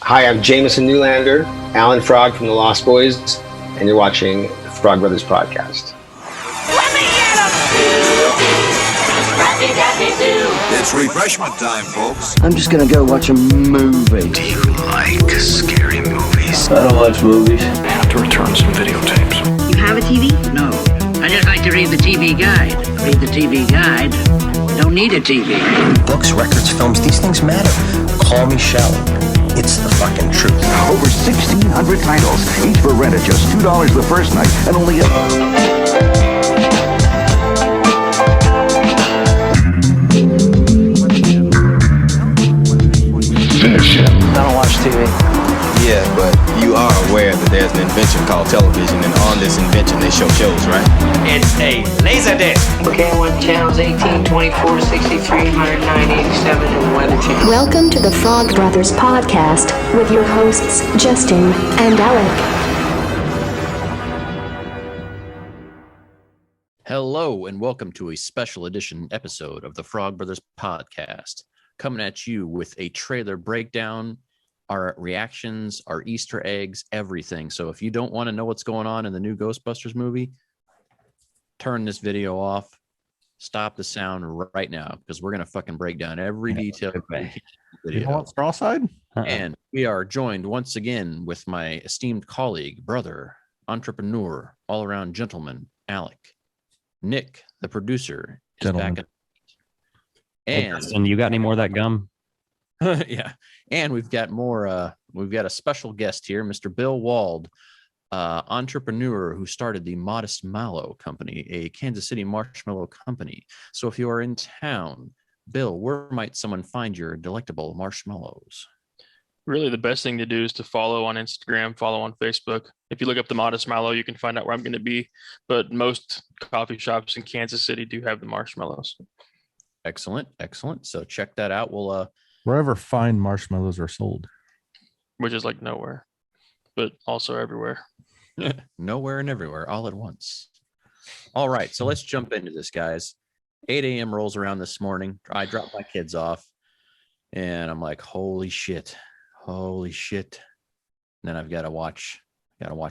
Hi, I'm Jameson Newlander, Alan Frog from the Lost Boys, and you're watching the Frog Brothers podcast. Let me get 'em! It's refreshment time, folks. I'm just gonna go watch a movie. Do you like scary movies? I don't watch movies. I have to return some videotapes. You have a TV? No. I just like to read the TV guide. Read the TV guide. Don't need a TV. Books, records, films, these things matter. Call me shallow. It's the fucking truth. Over 1,600 titles, each for rent at just $2 the first night, and only I don't watch TV. Yeah, but you are aware that there's an invention called television, and on this invention they show shows, right? It's a laserdisc. Okay, I want channels 18, 24, 63, 109, 87, and Weather Channel. Welcome to the Frog Brothers podcast with your hosts, Justin and Alec. Hello, and welcome to a special edition episode of the Frog Brothers podcast, coming at you with a trailer breakdown, our reactions, our Easter eggs, everything. So if you don't want to know what's going on in the new Ghostbusters movie, turn this video off, stop the sound right now, because we're going to fucking break down every detail of the video. You want straw side? And we are joined once again with my esteemed colleague, brother, entrepreneur, all-around gentleman, Alec. Nick, the producer, is back. And you got any more of that gum? Yeah, and we've got more. We've got a special guest here, Mr. Bill Wald, entrepreneur who started the Modest Mallow Company, a Kansas City marshmallow company. So if you are in town, Bill, where might someone find your delectable marshmallows? Really, the best thing to do is to follow on Instagram, follow on Facebook. If you look up the Modest Mallow, you can find out where I'm going to be. But most coffee shops in Kansas City do have the marshmallows. Excellent, excellent. So check that out. We'll wherever fine marshmallows are sold, which is like nowhere, but also everywhere. Nowhere and everywhere, all at once. All right, so let's jump into this, guys. 8 a.m. rolls around this morning. I dropped my kids off, and I'm like, holy shit. And then I've got to watch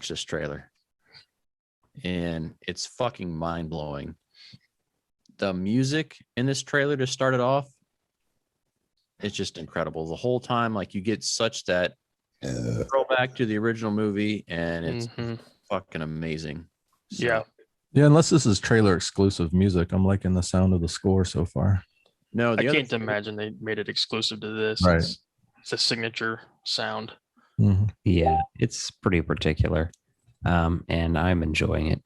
this trailer, and it's fucking mind blowing. The music in this trailer to start it off, it's just incredible. The whole time, like, you get such that throwback to the original movie, and it's fucking amazing. So, yeah. Unless this is trailer exclusive music, I'm liking the sound of the score so far. No, I can't imagine they made it exclusive to this. Right. It's a signature sound. Mm-hmm. Yeah, it's pretty particular, and I'm enjoying it.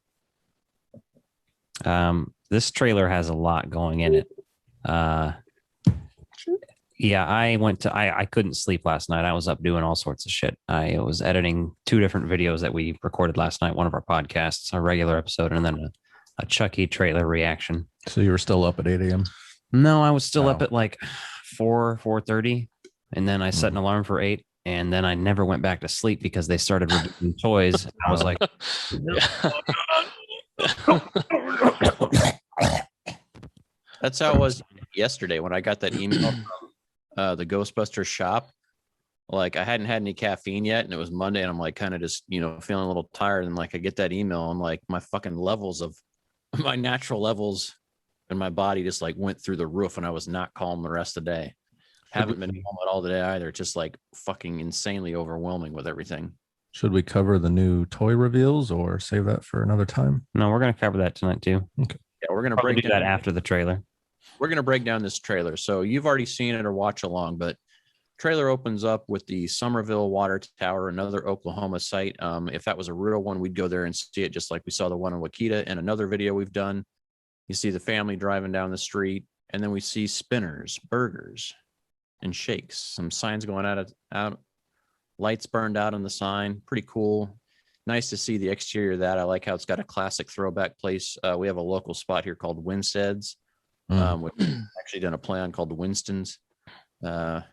This trailer has a lot going in it. Yeah, I couldn't sleep last night. I was up doing all sorts of shit. I was editing 2 different videos that we recorded last night, one of our podcasts, a regular episode, and then a Chucky trailer reaction. So you were still up at 8 a.m.? No, I was still up at like 4:30, and then I set an alarm for 8, and then I never went back to sleep because they started reducing toys. I was like, that's how it was yesterday when I got that email from the Ghostbuster shop. Like, I hadn't had any caffeine yet, and it was Monday, and I'm like kind of just, feeling a little tired. And like, I get that email, and like my fucking levels of my natural levels in my body just like went through the roof, and I was not calm the rest of the day. Haven't been calm at all today either. Just like fucking insanely overwhelming with everything. Should we cover the new toy reveals or save that for another time? No, we're going to cover that tonight too. Okay. Yeah, we're going to probably break do that after the trailer. We're going to break down this trailer. So you've already seen it or watch along, but trailer opens up with the Somerville Water Tower, another Oklahoma site. If that was a real one, we'd go there and see it, just like we saw the one in Wakita in another video we've done. You see the family driving down the street, and then we see spinners, burgers, and shakes. Some signs going out, lights burned out on the sign. Pretty cool. Nice to see the exterior of that. I like how it's got a classic throwback place. We have a local spot here called Winstead's, which actually done a play on called Winston's. That's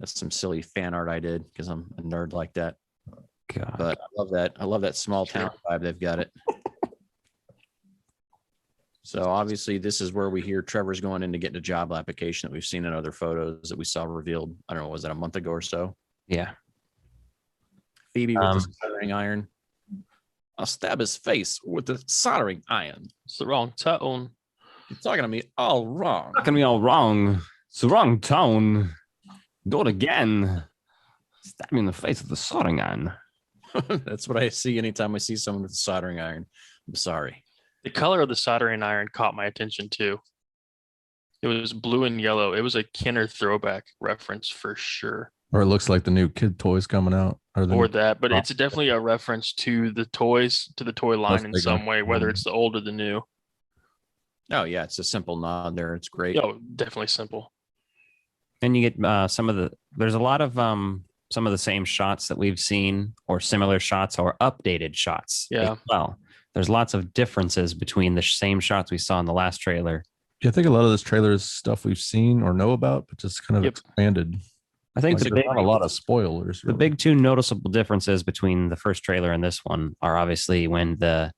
some silly fan art I did because I'm a nerd like that. God. But I love that. I love that small town vibe. They've got it. So obviously this is where we hear Trevor's going in to get a job application that we've seen in other photos that we saw revealed. I don't know, was that a month ago or so? Yeah. Phoebe with the soldering iron. I'll stab his face with the soldering iron. It's the wrong tone. You're talking to me all wrong. Talking to me all wrong. It's the wrong tone. Do it again. Stab me in the face with the soldering iron. That's what I see anytime I see someone with a soldering iron. I'm sorry. The color of the soldering iron caught my attention too. It was blue and yellow. It was a Kenner throwback reference for sure. Or it looks like the new kid toys coming out. Or that, but it's definitely a reference to the toys, to the toy line in some way, whether it's the old or the new. Oh yeah, it's a simple nod there. It's great. Oh, definitely simple. And you get there's a lot of some of the same shots that we've seen, or similar shots, or updated shots. Yeah. As well, there's lots of differences between the same shots we saw in the last trailer. Yeah, I think a lot of this trailer is stuff we've seen or know about, but just kind of expanded. I think there's not a lot of spoilers. The big two noticeable differences between the first trailer and this one are obviously when the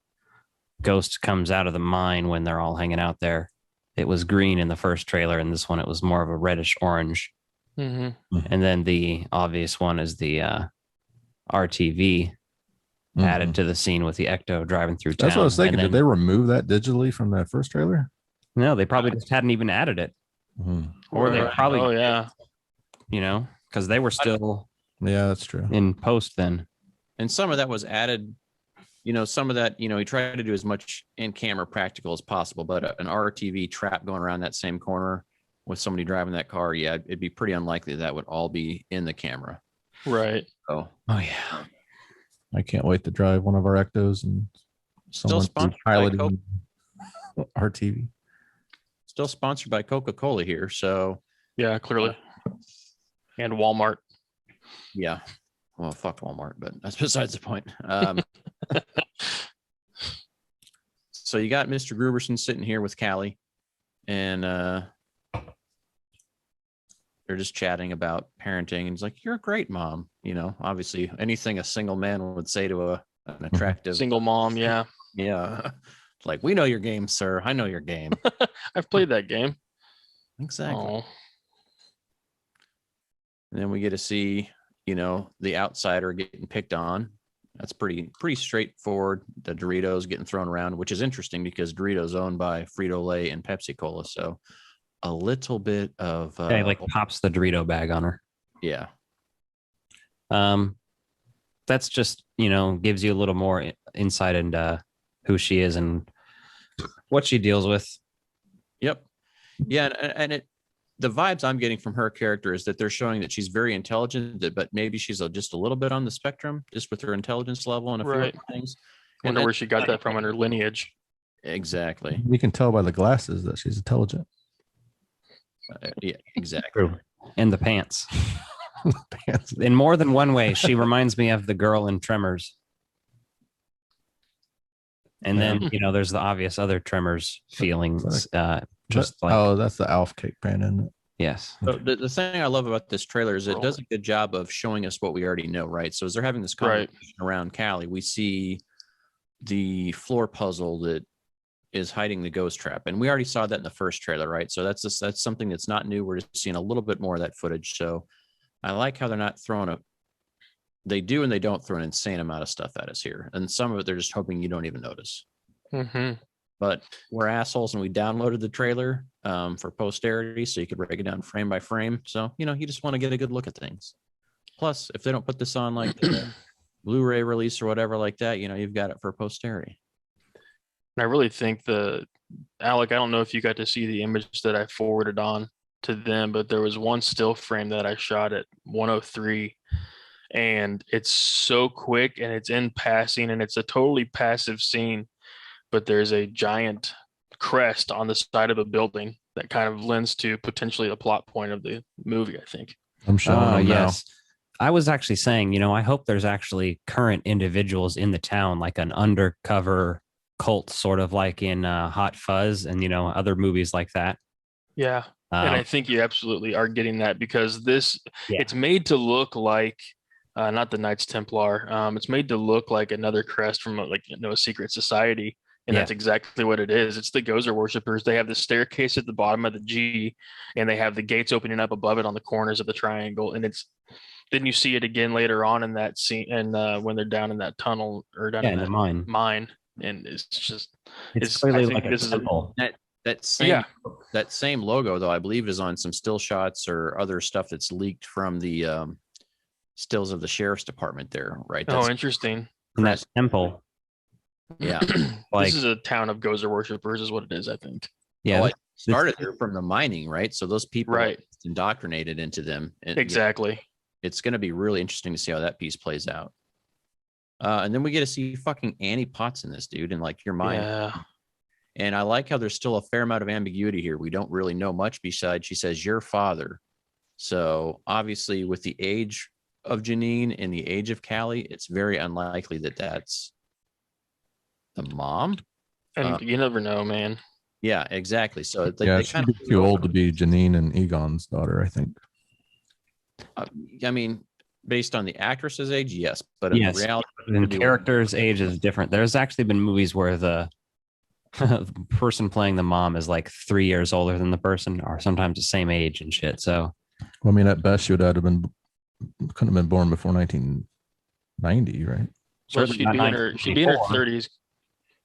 ghost comes out of the mine when they're all hanging out there. It was green in the first trailer, and this one it was more of a reddish orange. Mm-hmm. And then the obvious one is the RTV added to the scene with the Ecto driving through town. That's what I was thinking. Then, Did they remove that digitally from that first trailer? No, they probably just hadn't even added it. Or they probably, because they were still that's true in post then. And some of that was added, some of that, he tried to do as much in camera practical as possible, but an RTV trap going around that same corner with somebody driving that car, it'd be pretty unlikely that would all be in the camera. Right. Oh yeah. I can't wait to drive one of our Ectos and still sponsored piloting RTV. Still sponsored by Coca-Cola here, so yeah, clearly. And Walmart. Yeah. Well, fuck Walmart, but that's besides the point. So you got Mr. Gruberson sitting here with Callie, and they're just chatting about parenting, and he's like, "You're a great mom." Obviously anything a single man would say to an attractive single mom. Yeah. Yeah. Like, we know your game, sir. I know your game. I've played that game. Exactly. Aww. And then we get to see, the outsider getting picked on. That's pretty straightforward. The Doritos getting thrown around, which is interesting because Doritos owned by Frito-Lay and Pepsi Cola. So a little bit of pops the Dorito bag on her. Yeah. That's just, gives you a little more insight into who she is and what she deals with. Yep. Yeah. And the vibes I'm getting from her character is that they're showing that she's very intelligent, but maybe she's just a little bit on the spectrum, just with her intelligence level and a few other things. Wonder where she got that from in her lineage. Exactly. You can tell by the glasses that she's intelligent. Yeah, exactly. True. And the pants. In more than one way, she reminds me of the girl in Tremors. And then, there's the obvious other Tremors feelings. That's the Alf cake pan, isn't it? Yes. So the thing I love about this trailer is it does a good job of showing us what we already know, right? So as they're having this conversation around Callie, we see the floor puzzle that is hiding the ghost trap. And we already saw that in the first trailer, right? So that's something that's not new. We're just seeing a little bit more of that footage. So I like how they're not throwing they do and they don't throw an insane amount of stuff at us here. And some of it, they're just hoping you don't even notice. Mm-hmm. But we're assholes and we downloaded the trailer for posterity so you could break it down frame by frame. So, you just want to get a good look at things. Plus, if they don't put this on like the Blu-ray release or whatever like that, you've got it for posterity. And I really think Alec, I don't know if you got to see the image that I forwarded on to them, but there was one still frame that I shot at 103, and it's so quick and it's in passing and it's a totally passive scene, but there's a giant crest on the side of a building that kind of lends to potentially the plot point of the movie, I think. I'm showing yes. I was actually saying, I hope there's actually current individuals in the town, like an undercover cult, sort of like in Hot Fuzz and, other movies like that. Yeah. And I think you absolutely are getting that because it's made to look like, not the Knights Templar. It's made to look like another crest from a secret society. And that's exactly what it is. It's the Gozer worshippers. They have the staircase at the bottom of the G, and they have the gates opening up above it on the corners of the triangle. And then you see it again later on in that scene, and when they're down in that tunnel or down in the that mine. And it's just it's clearly like a temple. That same logo, though, I believe is on some still shots or other stuff that's leaked from the stills of the sheriff's department there, right? That's interesting. And that temple. Yeah. This is a town of Gozer worshippers is what it is, I think. Yeah. It started there from the mining, right? So those people are indoctrinated into them. And, exactly. It's going to be really interesting to see how that piece plays out. And then we get to see fucking Annie Potts in this, dude, in like your mind. Yeah. And I like how there's still a fair amount of ambiguity here. We don't really know much besides she says your father. So obviously with the age of Janine and the age of Callie, it's very unlikely that that's the mom. And you never know, man. Yeah, exactly. So they kind of too old to be Janine and Egon's daughter, I think. I mean, based on the actress's age, yes, but in reality, the character's age is different. There's actually been movies where the person playing the mom is like 3 years older than the person, or sometimes the same age and shit. So, well, I mean, at best, she would have been couldn't have been born before 1990, right? Well, she'd be in her 30s.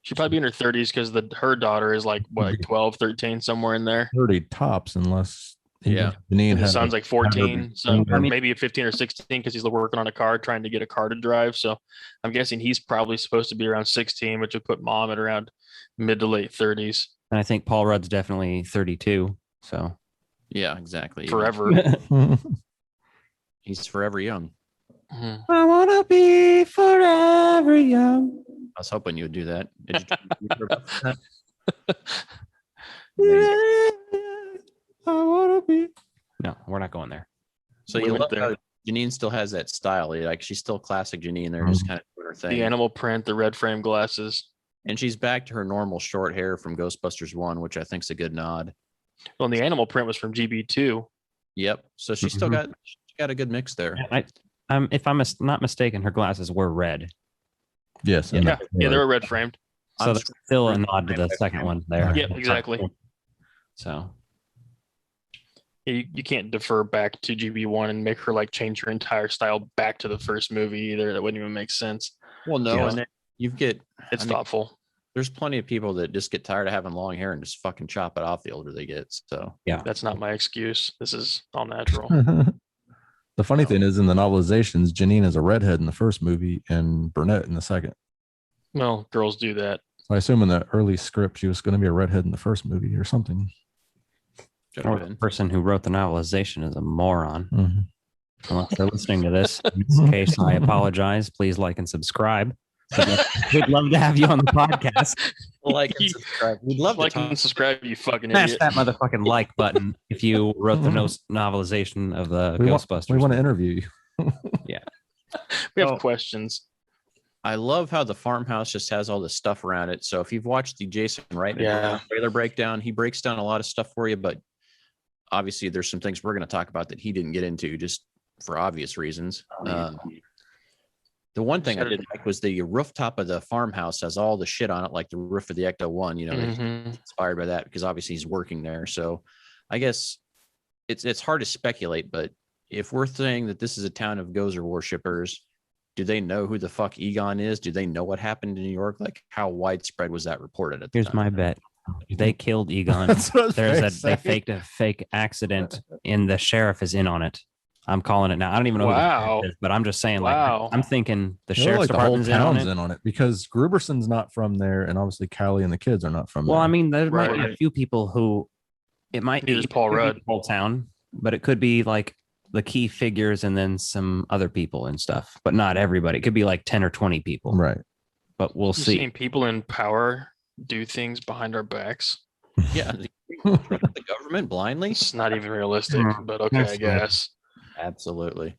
She'd probably be in her 30s because her daughter is like what, like 12, 13, somewhere in there. 30 tops, unless Janine the son's like 14, so or maybe 15 or 16 because he's working on a car, trying to get a car to drive. So I'm guessing he's probably supposed to be around 16, which would put mom at around mid to late 30s. And I think Paul Rudd's definitely 32. So yeah, exactly. Forever. He's forever young. Mm-hmm. I want to be forever young. I was hoping you would do that. I want to be. No, we're not going there. So you love how Janine still has that style. Like she's still classic Janine. They're just kind of doing her thing. The animal print, the red frame glasses. And she's back to her normal short hair from Ghostbusters 1, which I think is a good nod. Well, and the animal print was from GB2. Yep. So she's still got a good mix there. If I'm not mistaken, her glasses were red. Yes. Yeah, they were red framed. So that's still a nod to the second one there. Yep, exactly. So you can't defer back to GB1 and make her like change her entire style back to the first movie either. That wouldn't even make sense. Well, no, and it's thoughtful. There's plenty of people that just get tired of having long hair and just fucking chop it off the older they get. So yeah, that's not my excuse. This is all natural. The funny thing is, in the novelizations, Janine is a redhead in the first movie and brunette in the second. Well, girls do that. So I assume in the early script she was going to be a redhead in the first movie or something. Or the person who wrote the novelization is a moron. Mm-hmm. Unless they're listening to this, in this case, I apologize. Please like and subscribe. We'd love to have you on the podcast. Like and subscribe. We'd love like to and subscribe, you fucking smash idiot. that motherfucking like button if you wrote the novelization of the Ghostbusters. We want to interview you. Yeah. We have questions. I love how the farmhouse just has all this stuff around it. So if you've watched the Jason Reitman trailer breakdown, he breaks down a lot of stuff for you, but obviously there's some things we're going to talk about that he didn't get into just for obvious reasons. The one thing I didn't like was the rooftop of the farmhouse has all the shit on it, like the roof of the Ecto-1, you know, inspired by that because obviously he's working there. So I guess it's hard to speculate, but if we're saying that this is a town of Gozer worshippers, do they know who the fuck Egon is? Do they know what happened in New York? Like how widespread was that reported at the Here's time? my bet. They killed Egon. They faked a fake accident and the sheriff is in on it. I'm calling it now. I don't even know who the sheriff is, but I'm just saying, like, I'm thinking the sheriff's department's in on it because Gruberson's not from there, and obviously Callie and the kids are not from there. Well, I mean, there might be a few people who it might be Paul Rudd, the whole town, but it could be like the key figures and then some other people and stuff, but not everybody. It could be like 10 or 20 people, right? But we'll see. Seeing people in power do things behind our backs. Yeah, the government blindly. It's not even realistic, but okay, I guess. Absolutely.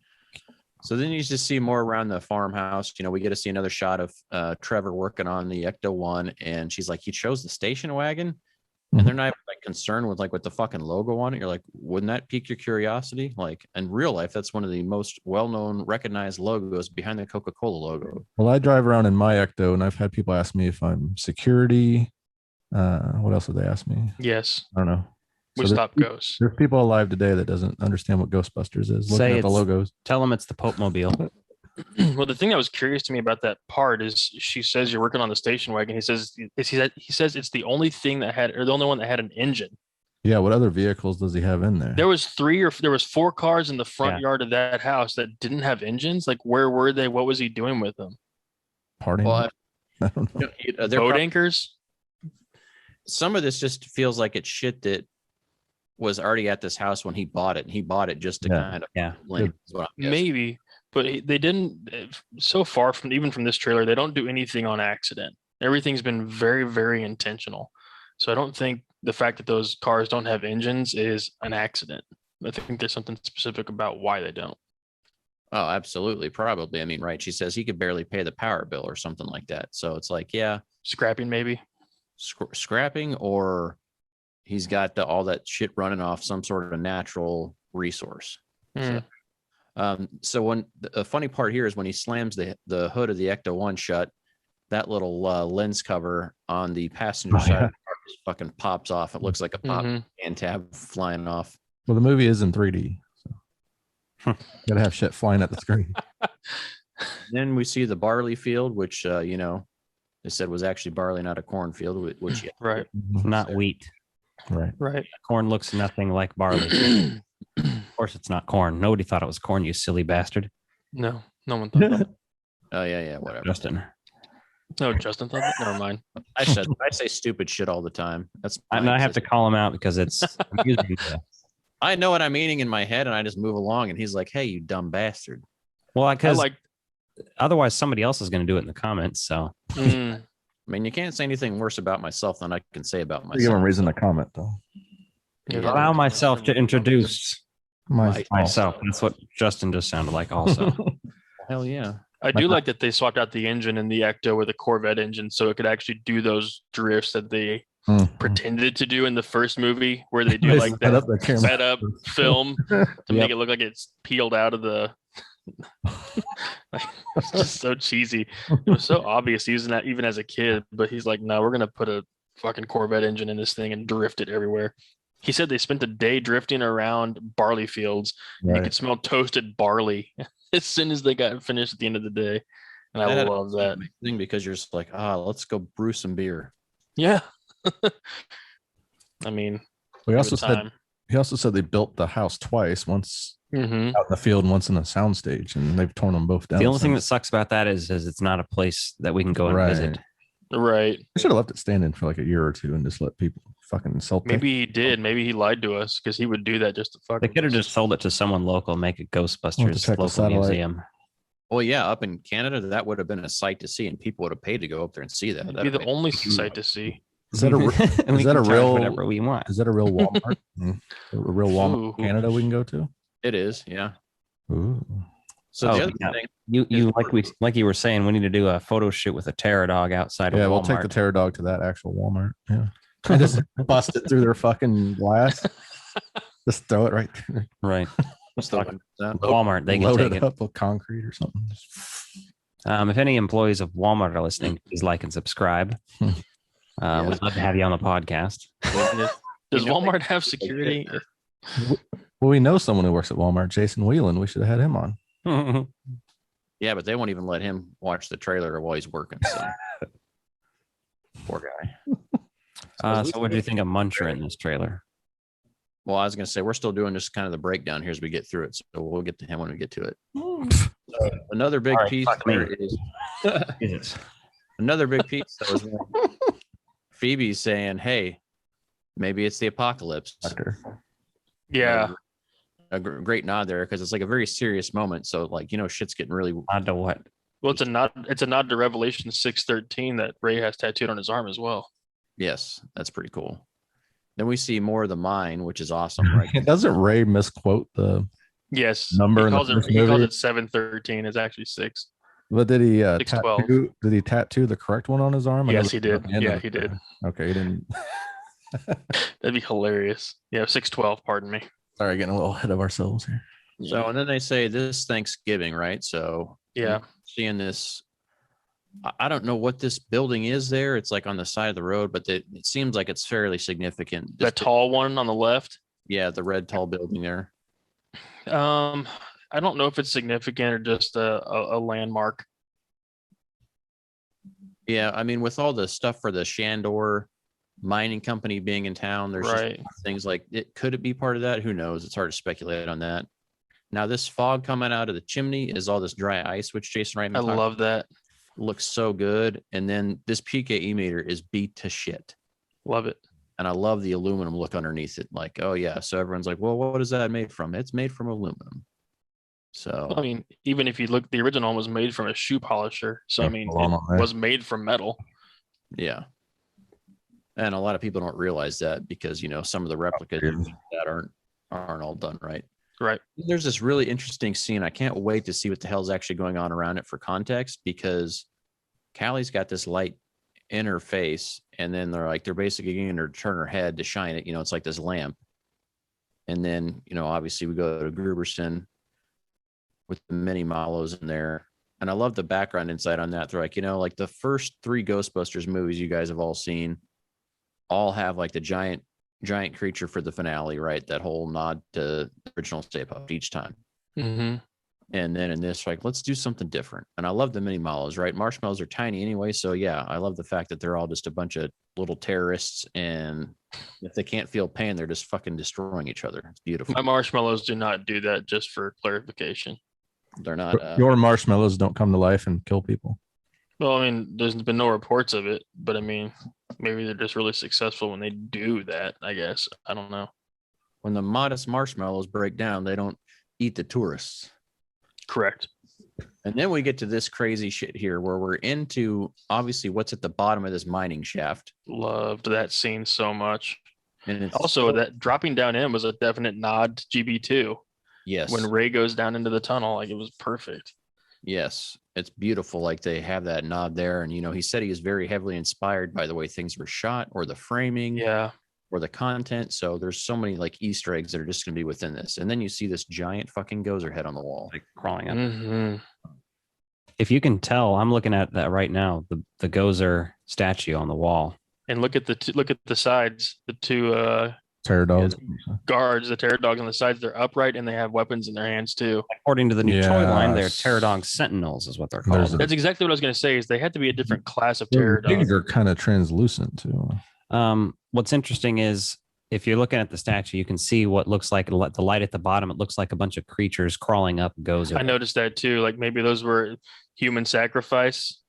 So then you just see more around the farmhouse. You know, we get to see another shot of Trevor working on the Ecto-1, and she's like, he chose the station wagon, and they're not like concern with the fucking logo on it. You're like, wouldn't that pique your curiosity? Like in real life, that's one of the most well-known, recognized logos behind the Coca-Cola logo. Well, I drive around in my Ecto, and I've had people ask me if I'm security. What else did they ask me? Yes. I don't know. We stop ghosts. There's people alive today that doesn't understand what Ghostbusters is. Looking at the logos. Tell them it's the Pope Mobile. Well, the thing that was curious to me about that part is she says you're working on the station wagon. He says it's the only thing that had, or the only one that had an engine. Yeah. What other vehicles does he have in there? There was 4 cars in the front yard of that house that didn't have engines. Like, where were they? What was he doing with them? Partying? Well, I don't know. They're boat anchors. Some of this just feels like it's shit that was already at this house when he bought it, and he bought it just to kind of link. Maybe. But they didn't, so far from this trailer, they don't do anything on accident. Everything's been very, very intentional. So I don't think the fact that those cars don't have engines is an accident. I think there's something specific about why they don't. Oh, absolutely. Probably. I mean, right. She says he could barely pay the power bill or something like that. So it's like, yeah. Scrapping maybe. Scrapping, or he's got all that shit running off some sort of a natural resource. So when the funny part here is when he slams the hood of the Ecto 1 shut, that little lens cover on the passenger side of the car just fucking pops off. It looks like a pop can tab flying off. Well, the movie is in 3D, so gotta have shit flying at the screen. Then we see the barley field, which they said was actually barley, not a cornfield, which right, not wheat. Right. Corn looks nothing like barley. Of course, it's not corn. Nobody thought it was corn, you silly bastard. No one thought that. Oh, yeah, whatever. Justin. No, Justin thought that. Never mind. I say stupid shit all the time. I have to call him out because it's confusing. I know what I'm meaning in my head, and I just move along, and he's like, "Hey, you dumb bastard." Well, because otherwise somebody else is going to do it in the comments. So, I mean, you can't say anything worse about myself than I can say about myself. Give him a reason to comment, though. Allow myself to introduce myself. That's what Justin just sounded like. Also, hell yeah. I do like that they swapped out the engine in the Ecto with a Corvette engine, so it could actually do those drifts that they pretended to do in the first movie, where they do like that setup film to make it look like it's peeled out of the. It's just so cheesy. It was so obvious using that even as a kid, but he's like, "No, we're gonna put a fucking Corvette engine in this thing and drift it everywhere." He said they spent a day drifting around barley fields. Right. You could smell toasted barley as soon as they got finished at the end of the day. And I love that thing because you're just like, let's go brew some beer. Yeah. I mean, he also said they built the house twice, once out in the field and once in a soundstage, and they've torn them both down. The only thing that sucks about that is it's not a place that we can go and visit. Right. They should have left it standing for like a year or two and just let people fucking sell. Maybe he did. Maybe he lied to us because he would do that just to fuck. They could have just sold it to someone local, make it Ghostbusters local museum. Well, yeah, up in Canada, that would have been a sight to see, and people would have paid to go up there and see that. That'd be the only sight to see. Is that a real? Whatever we want. Is that a real Walmart? A real Walmart in Canada we can go to? It is, yeah. Ooh. So the other thing, you like you were saying, we need to do a photo shoot with a terror dog outside of Walmart. Yeah, we'll take the terror dog to that actual Walmart. Yeah, and just bust it through their fucking glass. Just throw it right there. Right. Walmart, they can load take it up with concrete or something. If any employees of Walmart are listening, please like and subscribe. We'd love to have you on the podcast. Does Walmart have security? Well, we know someone who works at Walmart, Jason Whelan. We should have had him on. Yeah, but they won't even let him watch the trailer while he's working. So poor guy. So what do you think of Muncher in this trailer? Well, I was going to say, we're still doing just kind of the breakdown here as we get through it. So we'll get to him when we get to it. Another big piece is another big piece that was Phoebe's saying, hey, maybe it's the apocalypse. Yeah. A great nod there because it's like a very serious moment. So like, shit's getting really nod to what? Well, it's a nod to Revelation 6:13 that Ray has tattooed on his arm as well. Yes, that's pretty cool. Then we see more of the mine, which is awesome, right? Doesn't Ray misquote the number? He calls it 7:13. It's actually 6. But did he tattoo the correct one on his arm? Yes, he did. Yeah, he did. Okay, he didn't. That'd be hilarious. Yeah, 612. Pardon me. Sorry, getting a little ahead of ourselves here. So, and then they say this Thanksgiving, right? So, yeah, seeing this, I don't know what this building is there. It's like on the side of the road, but it seems like it's fairly significant. The tall one on the left. Yeah, the red tall building there. I don't know if it's significant or just a landmark. Yeah, I mean, with all the stuff for the Shandor mining company being in town, there's just things like it. Could it be part of that? Who knows? It's hard to speculate on that. Now, this fog coming out of the chimney is all this dry ice, which Jason Reitman. I love that. Looks so good. And then this PKE meter is beat to shit. Love it. And I love the aluminum look underneath it. Like, oh yeah. So everyone's like, well, what is that made from? It's made from aluminum. So I mean, even if you look, the original one was made from a shoe polisher. So I mean, it was made from metal. Yeah. And a lot of people don't realize that because, you know, some of the replicas that aren't all done right. Right. There's this really interesting scene. I can't wait to see what the hell's actually going on around it for context, because Callie's got this light in her face, and then they're basically getting her to turn her head to shine it. You know, it's like this lamp. And then, you know, obviously we go to Gruberson with the mini Malos in there. And I love the background insight on that. They're like, you know, like the first 3 Ghostbusters movies you guys have all seen all have like the giant creature for the finale, right? That whole nod to the original Stay Puft each time. Mm-hmm. And then in this, like, let's do something different. And I love the mini Malos, right? Marshmallows are tiny anyway. So yeah, I love the fact that they're all just a bunch of little terrorists. And if they can't feel pain, they're just fucking destroying each other. It's beautiful. My marshmallows do not do that, just for clarification. They're not. Your marshmallows don't come to life and kill people. Well, I mean, there's been no reports of it, but I mean, maybe they're just really successful when they do that, I guess. I don't know. When the modest marshmallows break down, they don't eat the tourists. Correct. And then we get to this crazy shit here where we're into obviously what's at the bottom of this mining shaft. Loved that scene so much. And it's also that dropping down in was a definite nod to GB2. Yes. When Ray goes down into the tunnel, like it was perfect. Yes. It's beautiful. Like they have that nod there. And, you know, he said he was very heavily inspired by the way things were shot or the framing. Yeah. Or the content. So there's so many like Easter eggs that are just going to be within this. And then you see this giant fucking Gozer head on the wall, like crawling up. Mm-hmm. If you can tell, I'm looking at that right now, the Gozer statue on the wall. And look at the sides, the 2 terror dogs, guards, the terror dogs on the sides. They're upright and they have weapons in their hands too. According to the new toy line, they're terror dog sentinels, is what they're called. That's exactly what I was going to say. Is they had to be a different class of terror dogs. They're kind of translucent too. What's interesting is if you're looking at the statue, you can see what looks like the light at the bottom. It looks like a bunch of creatures crawling up Gozer. I noticed that too. Like maybe those were human sacrifice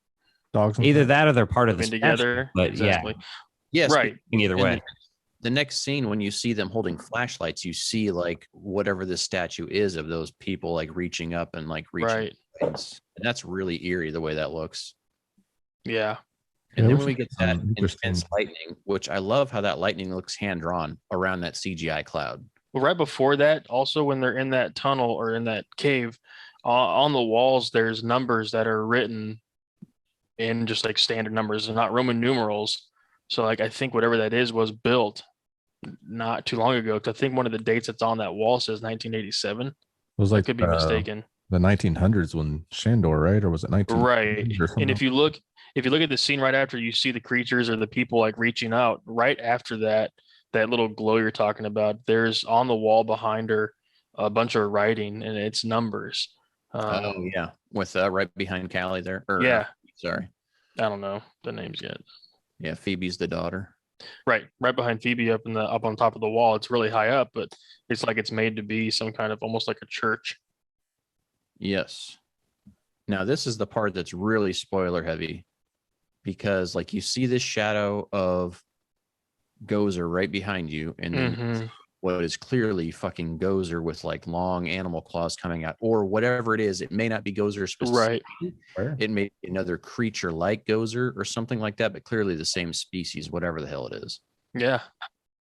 dogs. Either that or they're part of the together. But exactly. Yeah, yes, right. Either way. The next scene, when you see them holding flashlights, you see like whatever the statue is of those people like reaching up and like reaching. Right. And that's really eerie the way that looks. Yeah. And then when we get to that intense lightning, which I love how that lightning looks hand-drawn around that CGI cloud. Well, right before that, also when they're in that tunnel or in that cave, on the walls, there's numbers that are written in just like standard numbers and not Roman numerals. So like, I think whatever that is was built not too long ago. 'Cause I think one of the dates that's on that wall says 1987. It was like, I could be mistaken. The 1900s when Shandor, right? Or was it 19? Right. And if you look at the scene right after, you see the creatures or the people like reaching out. Right after that little glow you're talking about, there's on the wall behind her a bunch of writing and it's numbers. Oh yeah, with right behind Callie there. Yeah. Sorry, I don't know the names yet. Yeah, Phoebe's the daughter. Right behind Phoebe up on top of the wall. It's really high up, but it's like it's made to be some kind of almost like a church. Yes. Now this is the part that's really spoiler heavy, because like you see this shadow of Gozer right behind you, and then what is clearly fucking Gozer with like long animal claws coming out, or whatever it is. It may not be Gozer specifically. Right. It may be another creature like Gozer or something like that, but clearly the same species, whatever the hell it is. Yeah.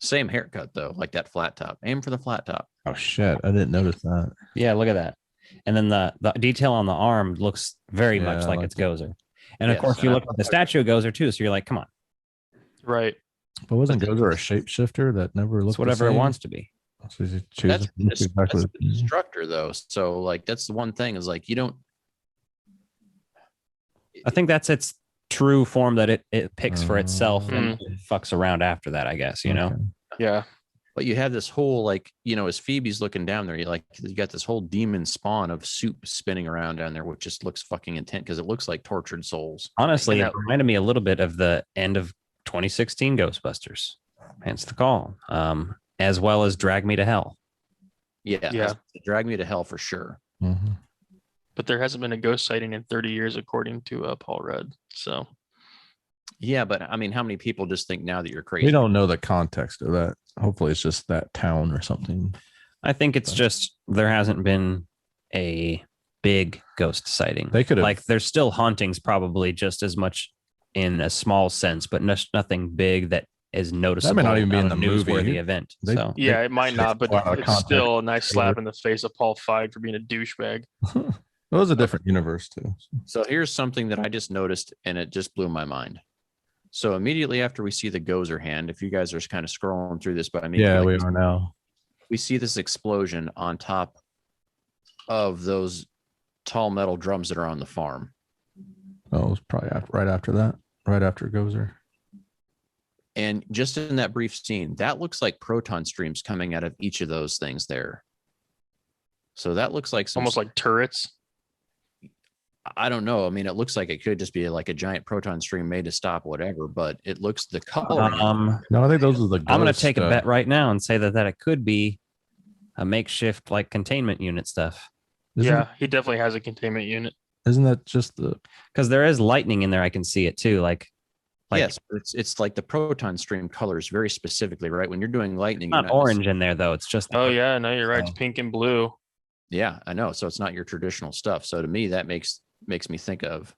Same haircut though, like that flat top. Aim for the flat top. Oh shit, I didn't notice that. Yeah, look at that. And then the detail on the arm looks very much like it's Gozer. And of course, you look at the statue of Gozer too, so you're like, come on. Right. But wasn't Gozer a shapeshifter that never looked It's whatever the it same? wants to be. So he That's, chooses that's, exactly that's the instructor though. So like that's the one thing is like you don't. I think that's its true form that it picks for itself and fucks around after that, I guess, you know? Yeah. But you have this whole like, you know, as Phoebe's looking down there, you got this whole demon spawn of soup spinning around down there, which just looks fucking intense because it looks like tortured souls. Honestly, it reminded me a little bit of the end of 2016 Ghostbusters, hence the call, as well as Drag Me to Hell. Yeah. Drag Me to Hell for sure. Mm-hmm. But there hasn't been a ghost sighting in 30 years, according to Paul Rudd. So, yeah, but I mean, how many people just think now that you're crazy? We don't know the context of that. Hopefully, it's just that town or something. I think it's just there hasn't been a big ghost sighting. They could have, like, there's still hauntings, probably just as much in a small sense, but nothing big that is noticeable. That may not even be in the newsworthy movie. event. Yeah, it might not, but it's still a nice slap in the face of Paul Feig for being a douchebag. It was a different universe too. So here's something that I just noticed, and it just blew my mind. So immediately after we see the Gozer hand, if you guys are kind of scrolling through this, but I mean, yeah, we are now. We see this explosion on top of those tall metal drums that are on the farm. Oh, it was probably right after that, right after Gozer. And just in that brief scene, that looks like proton streams coming out of each of those things there. So that looks like almost like turrets. I don't know. I mean, it looks like it could just be like a giant proton stream made to stop whatever, but it looks the color. No, I think those are the. I'm going to take a bet right now and say that it could be a makeshift like containment unit stuff. He definitely has a containment unit. Isn't that just the? Because there is lightning in there. I can see it too. Like yes, it's like the proton stream colors very specifically, right? When you're doing lightning, it's not orange in there though. It's just. Oh yeah, no, you're right. It's pink and blue. Yeah, I know. So it's not your traditional stuff. So to me, that makes me think of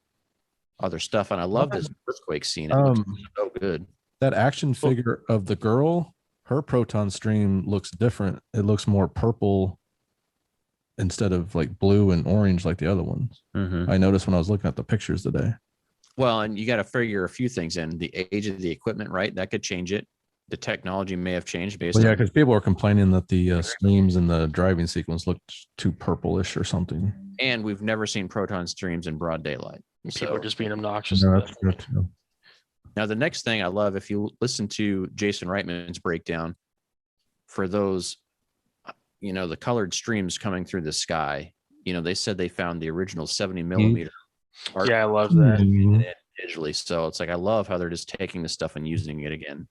other stuff. And I love this earthquake scene. It looks so good. That action figure of the girl, her proton stream looks different. It looks more purple instead of like blue and orange like the other ones. Mm-hmm. I noticed when I was looking at the pictures today. Well, and you got to figure a few things in. The age of the equipment, right? That could change it. The technology may have changed based on... Yeah, because people were complaining that the streams in the driving sequence looked too purplish or something. And we've never seen proton streams in broad daylight. People are just being obnoxious. No, that's true too. Now, the next thing I love, if you listen to Jason Reitman's breakdown for those, you know, the colored streams coming through the sky, you know, they said they found the original 70 millimeter. Yeah, I love that. Digitally. So it's like, I love how they're just taking this stuff and using it again.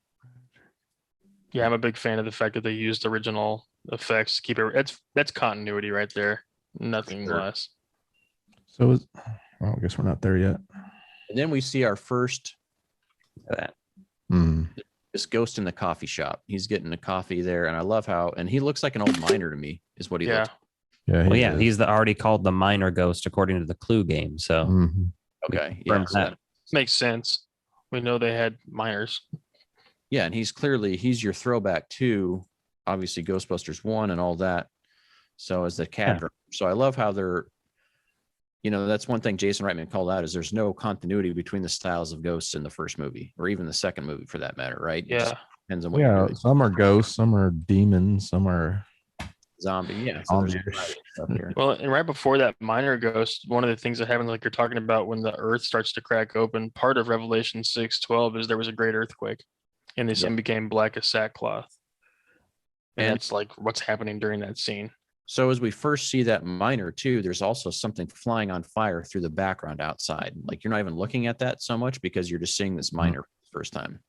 Yeah, I'm a big fan of the fact that they used original effects to keep it. That's continuity right there. Nothing less. So, I guess we're not there yet. And then we see our first this ghost in the coffee shop. He's getting a coffee there, and I love how. And he looks like an old miner to me. Is what he looks. Yeah. Well, yeah, he's already called the miner ghost according to the Clue game. So okay, yeah, so that makes sense. We know they had miners. Yeah, and he's your throwback to obviously Ghostbusters 1 and all that. So as the cab driver. So I love how they're, you know, that's one thing Jason Reitman called out is there's no continuity between the styles of ghosts in the first movie or even the second movie for that matter, right? It just depends on what you're doing. Some are ghosts, some are demons, some are zombie. Yeah. So well, and right before that miner ghost, one of the things that happens, like you're talking about, when the earth starts to crack open, part of Revelation 6:12 is there was a great earthquake. And the sun became black as sackcloth. And it's like what's happening during that scene. So as we first see that miner too, there's also something flying on fire through the background outside. Like you're not even looking at that so much because you're just seeing this miner for the first time.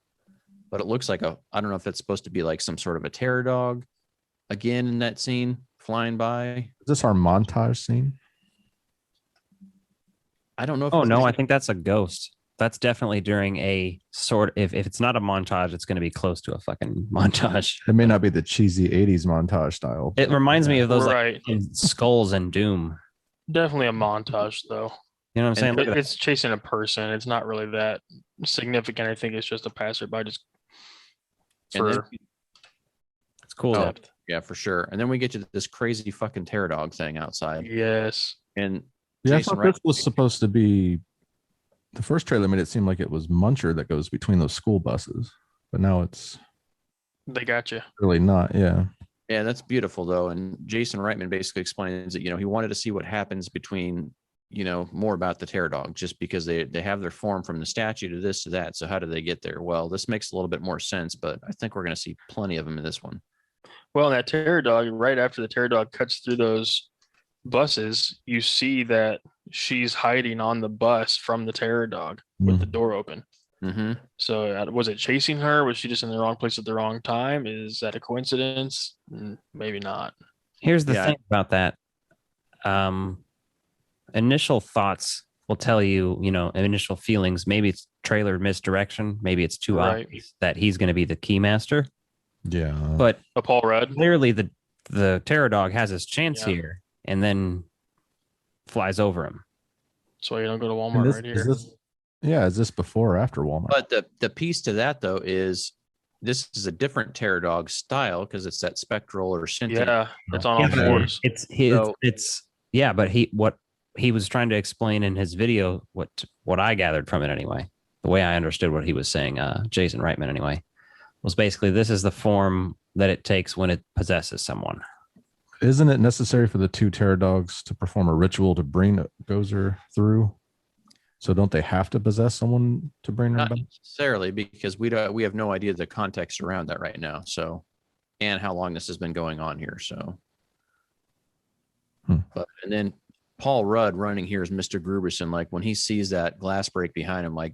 But it looks like I don't know if it's supposed to be like some sort of a terror dog again in that scene flying by. Is this our montage scene? I don't know if I think that's a ghost. That's definitely during a sort. If it's not a montage, it's going to be close to a fucking montage. It may not be the cheesy 80s montage style. It reminds me of those like Skulls and Doom. Definitely a montage, though. You know what I'm saying? It's chasing a person. It's not really that significant. I think it's just a passerby. Just it's cool. Yeah, for sure. And then we get to this crazy fucking terror dog thing outside. Yes. And I thought this was supposed to be. The first trailer made it seem like it was Muncher that goes between those school buses. but now it's They got you. really not. Yeah. Yeah, that's beautiful though. And Jason Reitman basically explains that, he wanted to see what happens between, more about the terror dog, just because they have their form from the statue to this to that. So how do they get there? Well, this makes a little bit more sense, but I think we're going to see plenty of them in this one. Well, that terror dog, right after the terror dog cuts through those buses, you see that she's hiding on the bus from the terror dog with the door open. Mm-hmm. So was it chasing her? Was she just in the wrong place at the wrong time? Is that a coincidence? Maybe not. Here's the thing about that. Initial thoughts will tell you, initial feelings. Maybe it's trailer misdirection. Maybe it's too obvious that he's going to be the keymaster. Yeah. But Paul Rudd. Clearly the terror dog has his chance here and then flies over him. So you don't go to Walmart right here. Is this before or after Walmart? But the piece to that though is this is a different terror dog style because it's that spectral or sentient. Yeah, it's on all fours. But what he was trying to explain in his video, what I gathered from it anyway, the way I understood what he was saying, Jason Reitman anyway, was basically this is the form that it takes when it possesses someone. Isn't it necessary for the two terror dogs to perform a ritual to bring Gozer through? So don't they have to possess someone to bring her Not back? necessarily, because we have no idea the context around that right now. So, and how long this has been going on here. So, but and then Paul Rudd running here as Mr. Gruberson. Like when he sees that glass break behind him, like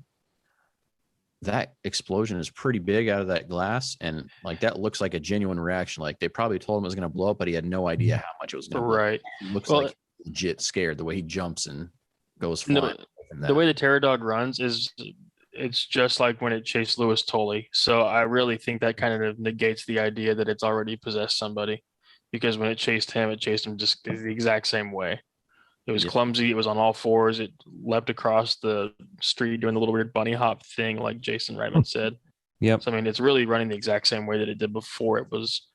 that explosion is pretty big out of that glass, and like that looks like a genuine reaction. Like they probably told him it was going to blow up, but he had no idea how much it was going to blow up. Right. It looks like legit scared the way he jumps and goes flying. The way the terror dog runs is it's just like when it chased Louis Tully. So I really think that kind of negates the idea that it's already possessed somebody, because when it chased him just the exact same way. It was clumsy. It was on all fours. It leapt across the street doing the little weird bunny hop thing, like Jason Reitman said. Yep. So I mean, it's really running the exact same way that it did before it was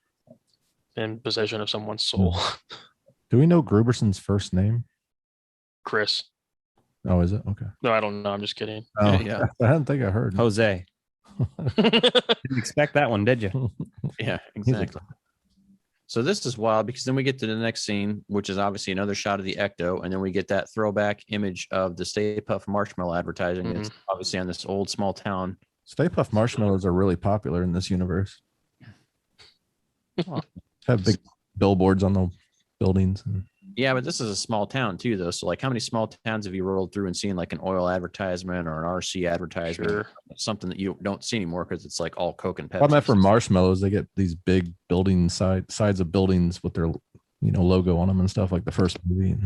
in possession of someone's soul. Do we know Gruberson's first name? Chris. Oh, is it? Okay. No, I don't know. I'm just kidding. Oh, yeah. I didn't think I heard. Jose. Didn't expect that one, did you? Yeah, exactly. So this is wild because then we get to the next scene, which is obviously another shot of the Ecto, and then we get that throwback image of the Stay Puft Marshmallow advertising. It's obviously on this old small town. Stay Puft Marshmallows are really popular in this universe. Have big billboards on the buildings. Yeah, but this is a small town too, though. So, like, how many small towns have you rolled through and seen like an oil advertisement or an RC advertisement? Sure. Something that you don't see anymore because it's like all Coke and Pepsi. I meant for marshmallows, they get these big building sides of buildings with their logo on them and stuff, like the first movie.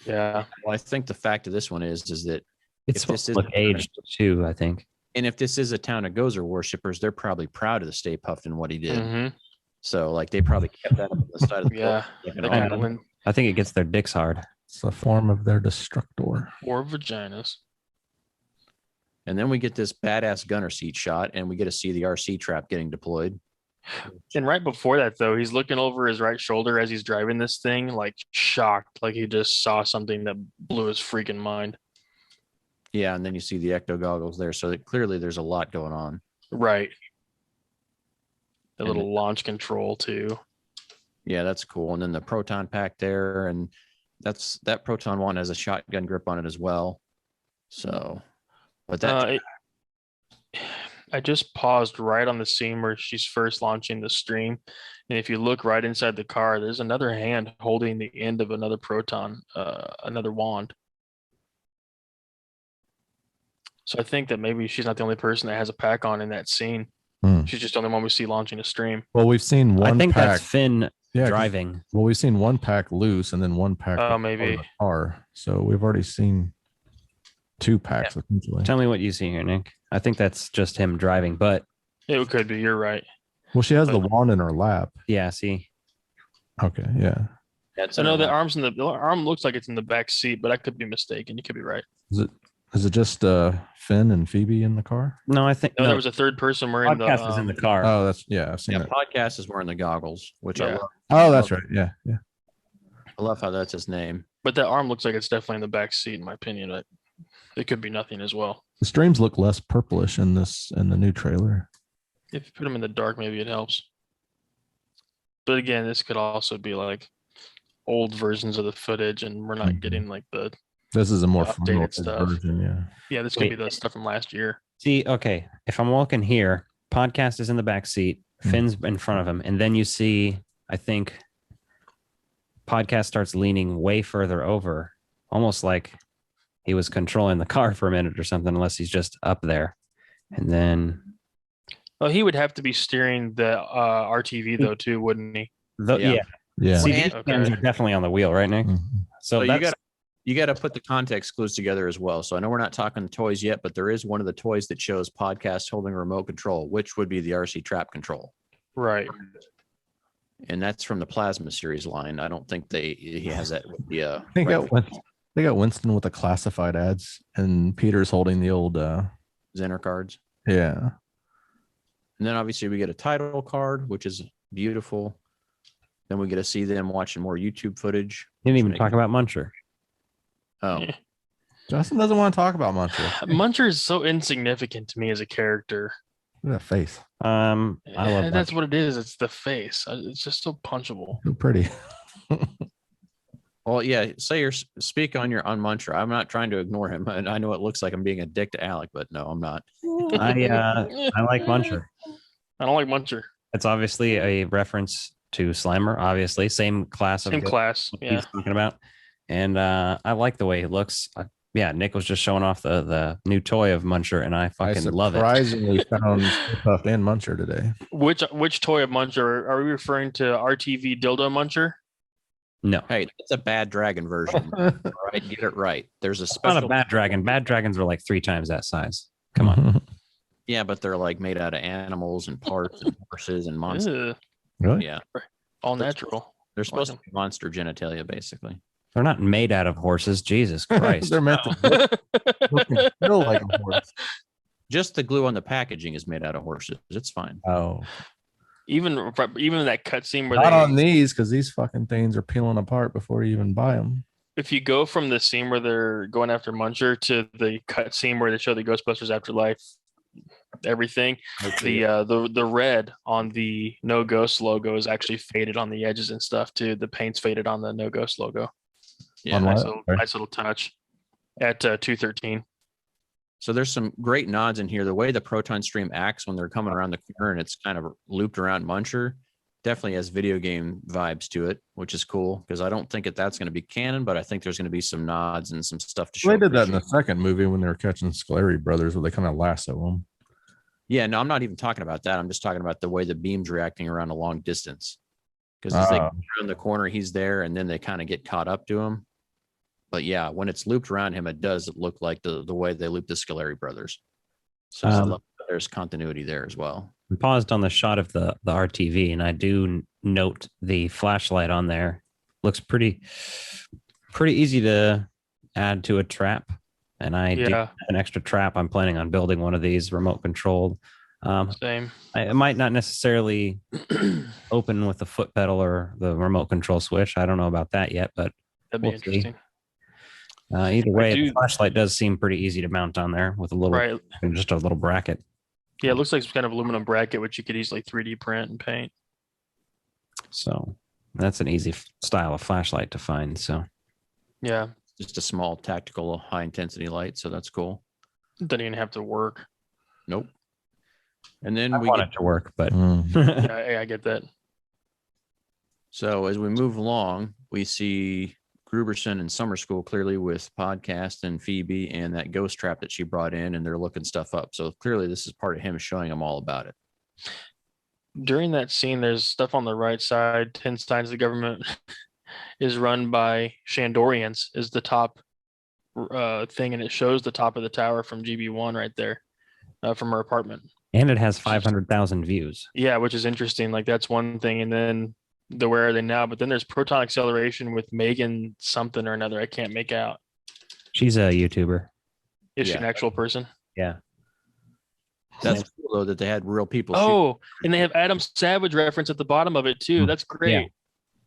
Yeah. Well, I think the fact of this one is that it's supposed to look aged too, I think. And if this is a town of Gozer worshippers, they're probably proud of the Stay Puft and what he did. So, like, they probably kept that up on the side of the yeah. I think it gets their dicks hard. It's a form of their destructor. Or vaginas. And then we get this badass gunner seat shot, and we get to see the RC trap getting deployed. And right before that, though, he's looking over his right shoulder as he's driving this thing, like shocked, like he just saw something that blew his freaking mind. Yeah, and then you see the Ecto goggles there, so that clearly there's a lot going on. Right. The little launch control, too. Yeah, that's cool. And then the proton pack there, and that proton one has a shotgun grip on it as well. So, but that I just paused right on the scene where she's first launching the stream, and if you look right inside the car, there's another hand holding the end of another proton, another wand. So I think that maybe she's not the only person that has a pack on in that scene. She's just the only one we see launching a stream. Well, we've seen one. I think pack. that's Finn driving. Well, we've seen one pack loose and then one pack. Maybe. The car. So we've already seen two packs essentially. Tell me what you see here, Nick. I think that's just him driving, but it could be. You're right. Well, she has the wand in her lap. Yeah. See. Okay. Yeah. So no, the arm looks like it's in the back seat, but I could be mistaken. You could be right. Is it just Finn and Phoebe in the car? No, I think there was a third person wearing podcast is in the car. Oh, I've seen it. Podcast is wearing the goggles, which I love. Oh, that's right. Yeah. I love how that's his name. But that arm looks like it's definitely in the back seat, in my opinion. But it could be nothing as well. The streams look less purplish in the new trailer. If you put them in the dark, maybe it helps. But again, this could also be like old versions of the footage, and we're not getting like the This is a more updated stuff. version, yeah. Yeah, this could be the stuff from last year. See, okay, if I'm walking here, podcast is in the back seat, Finn's in front of him, and then you see, I think, podcast starts leaning way further over, almost like he was controlling the car for a minute or something, unless he's just up there. And then... Well, he would have to be steering the RTV though too, wouldn't he? Yeah. See, these hands are definitely on the wheel, right, Nick? So you got to put the context clues together as well. So I know we're not talking toys yet, but there is one of the toys that shows podcast holding a remote control, which would be the RC trap control. Right. And that's from the Plasma series line. I don't think he has that with the They got Winston with the classified ads, and Peter's holding the old Zenner cards. Yeah. And then obviously we get a title card, which is beautiful. Then we get to see them watching more YouTube footage. Didn't even talk about Muncher. Oh. Justin doesn't want to talk about Muncher. Muncher is so insignificant to me as a character. Look at that face. I love that's what it is. It's the face. It's just so punchable. So pretty. Well, yeah. Speak on Muncher. I'm not trying to ignore him, and I know it looks like I'm being a dick to Alec, but no, I'm not. I like Muncher. I don't like Muncher. It's obviously a reference to Slimer. Obviously, same class. Yeah. He's talking about, and I like the way he looks. Nick was just showing off the new toy of Muncher, and I fucking love it. Surprisingly found Puff and Muncher today. Which toy of Muncher are we referring to? RTV dildo Muncher? No. Hey, that's a bad dragon version. All right, get it right. There's a special. Not a bad dragon. Bad dragons are like 3 times that size. Come on. Yeah, but they're like made out of animals and parts and horses and monsters. Really? Yeah. All natural. They're supposed to be monster genitalia, basically. They're not made out of horses. Jesus Christ. They're meant to feel like a horse. Just the glue on the packaging is made out of horses. It's fine. Oh. Even that cutscene where not on these, because these fucking things are peeling apart before you even buy them. If you go from the scene where they're going after Muncher to the cutscene where they show the Ghostbusters Afterlife, everything, the red on the No Ghost logo is actually faded on the edges and stuff too. The paint's faded on the No Ghost logo. Yeah, nice little touch at 213. So there's some great nods in here. The way the proton stream acts when they're coming around the corner and it's kind of looped around Muncher definitely has video game vibes to it, which is cool because I don't think that's going to be canon, but I think there's going to be some nods and some stuff to show. They did that in the second movie when they were catching Scoleri brothers, where they kind of lasso them. Yeah, no, I'm not even talking about that. I'm just talking about the way the beam's reacting around a long distance. Because as they go around the corner, he's there, and then they kind of get caught up to him. But yeah, when it's looped around him, it does look like the way they looped the Scoleri brothers. So there's continuity there as well. I paused on the shot of the RTV, and I do note the flashlight on there. Looks pretty easy to add to a trap. And I do have an extra trap. I'm planning on building one of these remote controlled. Same. It might not necessarily open with the foot pedal or the remote control switch. I don't know about that yet, but that'd be interesting. Either way, the flashlight does seem pretty easy to mount on there with just a little bracket. Yeah, it looks like some kind of aluminum bracket, which you could easily 3D print and paint. So that's an easy style of flashlight to find. So yeah, just a small tactical high intensity light. So that's cool. Doesn't even have to work. Nope. And then we want it to work, but yeah, I get that. So as we move along, we see Gruberson in summer school clearly with podcast and Phoebe and that ghost trap that she brought in, and they're looking stuff up. So clearly this is part of him showing them all about it. During that scene, there's stuff on the right side. 10 signs of the government is run by Shandorians is the top thing, and it shows the top of the tower from GB1 right there from her apartment. And it has 500,000 views. Yeah, which is interesting. Like that's one thing. And then where are they now? But then there's proton acceleration with Megan something or another. I can't make out. She's a YouTuber. Is she an actual person? Yeah. That's cool though that they had real people. Oh, and they have Adam Savage reference at the bottom of it too. That's great. Yeah.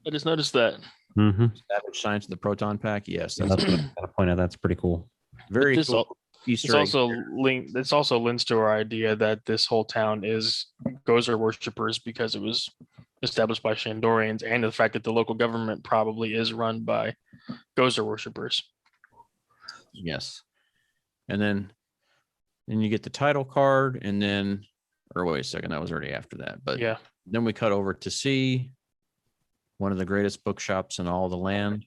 I just noticed that. Mm-hmm. Savage science of the proton pack. Yes, that's what I gotta point out. That's pretty cool. Very cool. It's also links to our idea that this whole town is Gozer worshippers because it was established by Shandorians, and the fact that the local government probably is run by Gozer worshippers. Yes. And then you get the title card, and then, or wait a second, that was already after that. But yeah, then we cut over to see one of the greatest bookshops in all the land.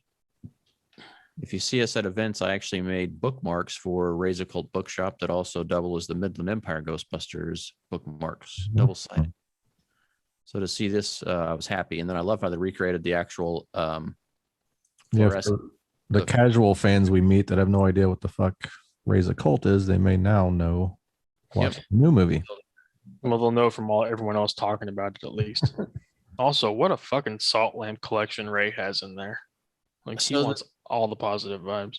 If you see us at events, I actually made bookmarks for Raise a Cult Bookshop that also double as the Midland Empire Ghostbusters bookmarks, double-sided. So to see this, I was happy. And then I love how they recreated the actual the casual fans we meet that have no idea what the fuck Raise a Cult is, they may now know. Watch the new movie. Well, they'll know from everyone else talking about it at least. Also, what a fucking salt lamp collection Ray has in there. Like, he wants all the positive vibes.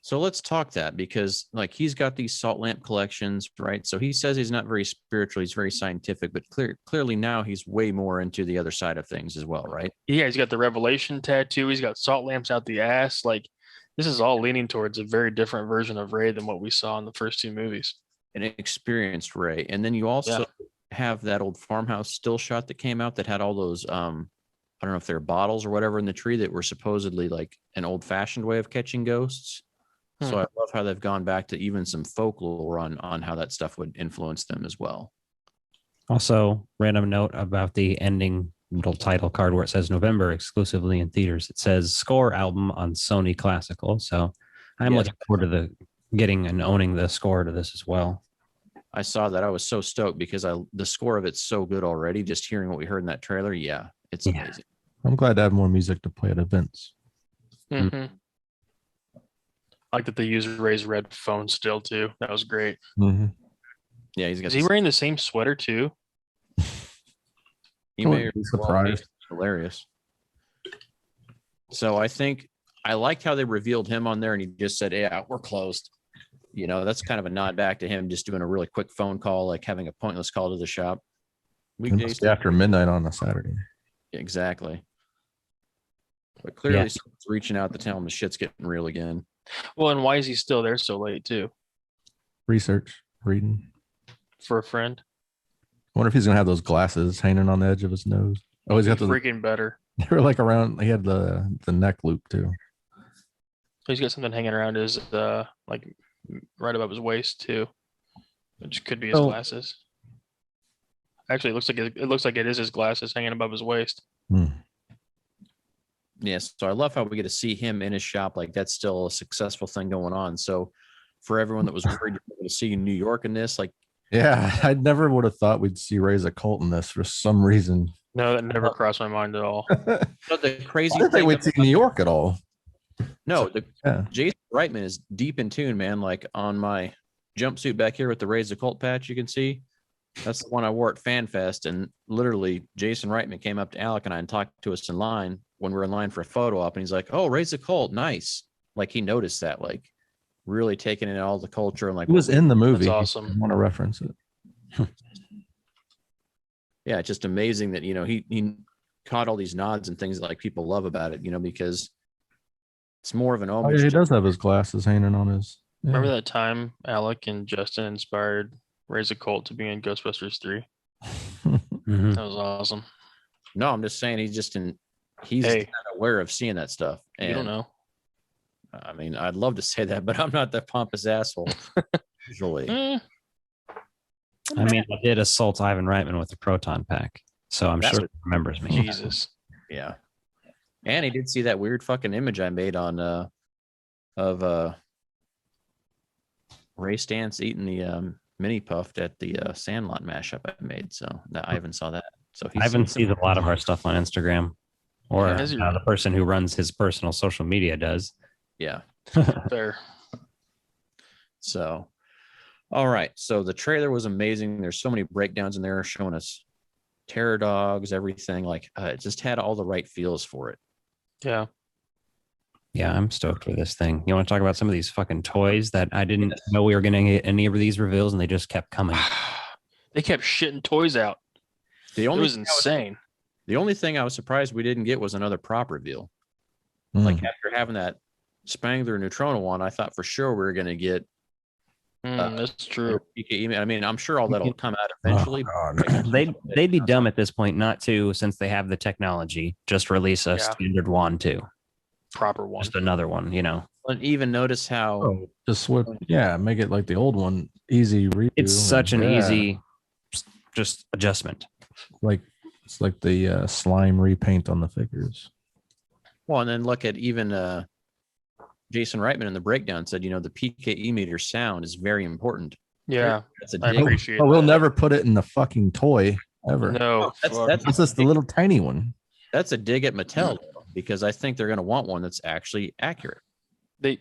So let's talk that, because like he's got these salt lamp collections, right? So he says he's not very spiritual, he's very scientific, but clearly now he's way more into the other side of things as well, right? Yeah, he's got the Revelation tattoo, he's got salt lamps out the ass. Like, this is all leaning towards a very different version of Ray than what we saw in the first two movies. An experienced Ray. And then you also have that old farmhouse still shot that came out that had all those I don't know if they're bottles or whatever in the tree that were supposedly like an old-fashioned way of catching ghosts. So I love how they've gone back to even some folklore on how that stuff would influence them as well. Also, random note about the ending little title card where it says November exclusively in theaters. It says score album on Sony Classical. So I'm looking forward to getting and owning the score to this as well. I saw that. I was so stoked because the score of it's so good already. Just hearing what we heard in that trailer. Yeah, it's amazing. I'm glad to have more music to play at events. Mm-hmm. I like that they use Ray's red phone still too. That was great. Mm-hmm. Yeah, he's got. Is he wearing the same sweater too? You may be surprised. Hilarious. So I think I liked how they revealed him on there, and he just said, "Yeah, we're closed." You know, that's kind of a nod back to him just doing a really quick phone call, like having a pointless call to the shop. Weekdays after midnight on a Saturday. Exactly. But clearly, someone's reaching out to tell him the shit's getting real again. Well, and why is he still there so late too? Research, reading. For a friend. I wonder if he's gonna have those glasses hanging on the edge of his nose. Oh, he's got the freaking better. They were like around. He had the neck loop too. He's got something hanging around his like right above his waist too, which could be his glasses. Actually, it looks like it is his glasses hanging above his waist. Yes, so I love how we get to see him in his shop. Like, that's still a successful thing going on. So for everyone that was worried to see New York in this, like, yeah, I never would have thought we'd see Raise a Cult in this for some reason. No, that never crossed my mind at all. But the crazy I didn't think we'd see New York at all. No, Jason Reitman is deep in tune, man. Like, on my jumpsuit back here with the Raise a Cult patch, you can see that's the one I wore at FanFest, and literally Jason Reitman came up to Alec and I and talked to us in line when we were in line for a photo op, and he's like, "Oh, Raise a Cult, nice." Like, he noticed that, like, really taking in all the culture, and like, it was in the movie. That's awesome. I want to reference it. Yeah, it's just amazing that, you know, he caught all these nods and things that, like, people love about it, you know, because it's more of an homage. He does have his glasses hanging on his. Yeah. Remember that time Alec and Justin inspired Raise a Cult to be in Ghostbusters 3? That was awesome. No, I'm just saying he's kind of aware of seeing that stuff. And you don't know. I mean, I'd love to say that, but I'm not that pompous asshole usually. I mean, I did assault Ivan Reitman with a proton pack, so I'm sure he remembers me. Jesus. Yeah. And he did see that weird fucking image I made on of Ray Stantz eating the mini puffed at the Sandlot mashup I made. So that Ivan saw that. So Ivan sees a lot of our stuff on Instagram, or the person who runs his personal social media does. Yeah. Fair. So, all right. So the trailer was amazing. There's so many breakdowns in there showing us terror dogs, everything. Like, it just had all the right feels for it. Yeah. Yeah, I'm stoked for this thing. You want to talk about some of these fucking toys that I didn't know we were going to get any of these reveals, and they just kept coming. They kept shitting toys out. It was insane. The only thing I was surprised we didn't get was another prop reveal. Like, after having that Spangler Neutrona one, I thought for sure we were going to get That's true. PKE. I mean, I'm sure all that'll come out eventually. They'd be dumb at this point not to, since they have the technology, just release a standard wand too. Proper one. Just another one, you know. And even notice how just swip, make it like the old one, easy redo. It's such an easy just adjustment. Like it's like the slime repaint on the figures. Well, and then look at even Jason Reitman in the breakdown said, the PKE meter sound is very important. Yeah, I appreciate we'll never put it in the fucking toy ever. No, that's just the little tiny one. That's a dig at Mattel because I think they're going to want one that's actually accurate. And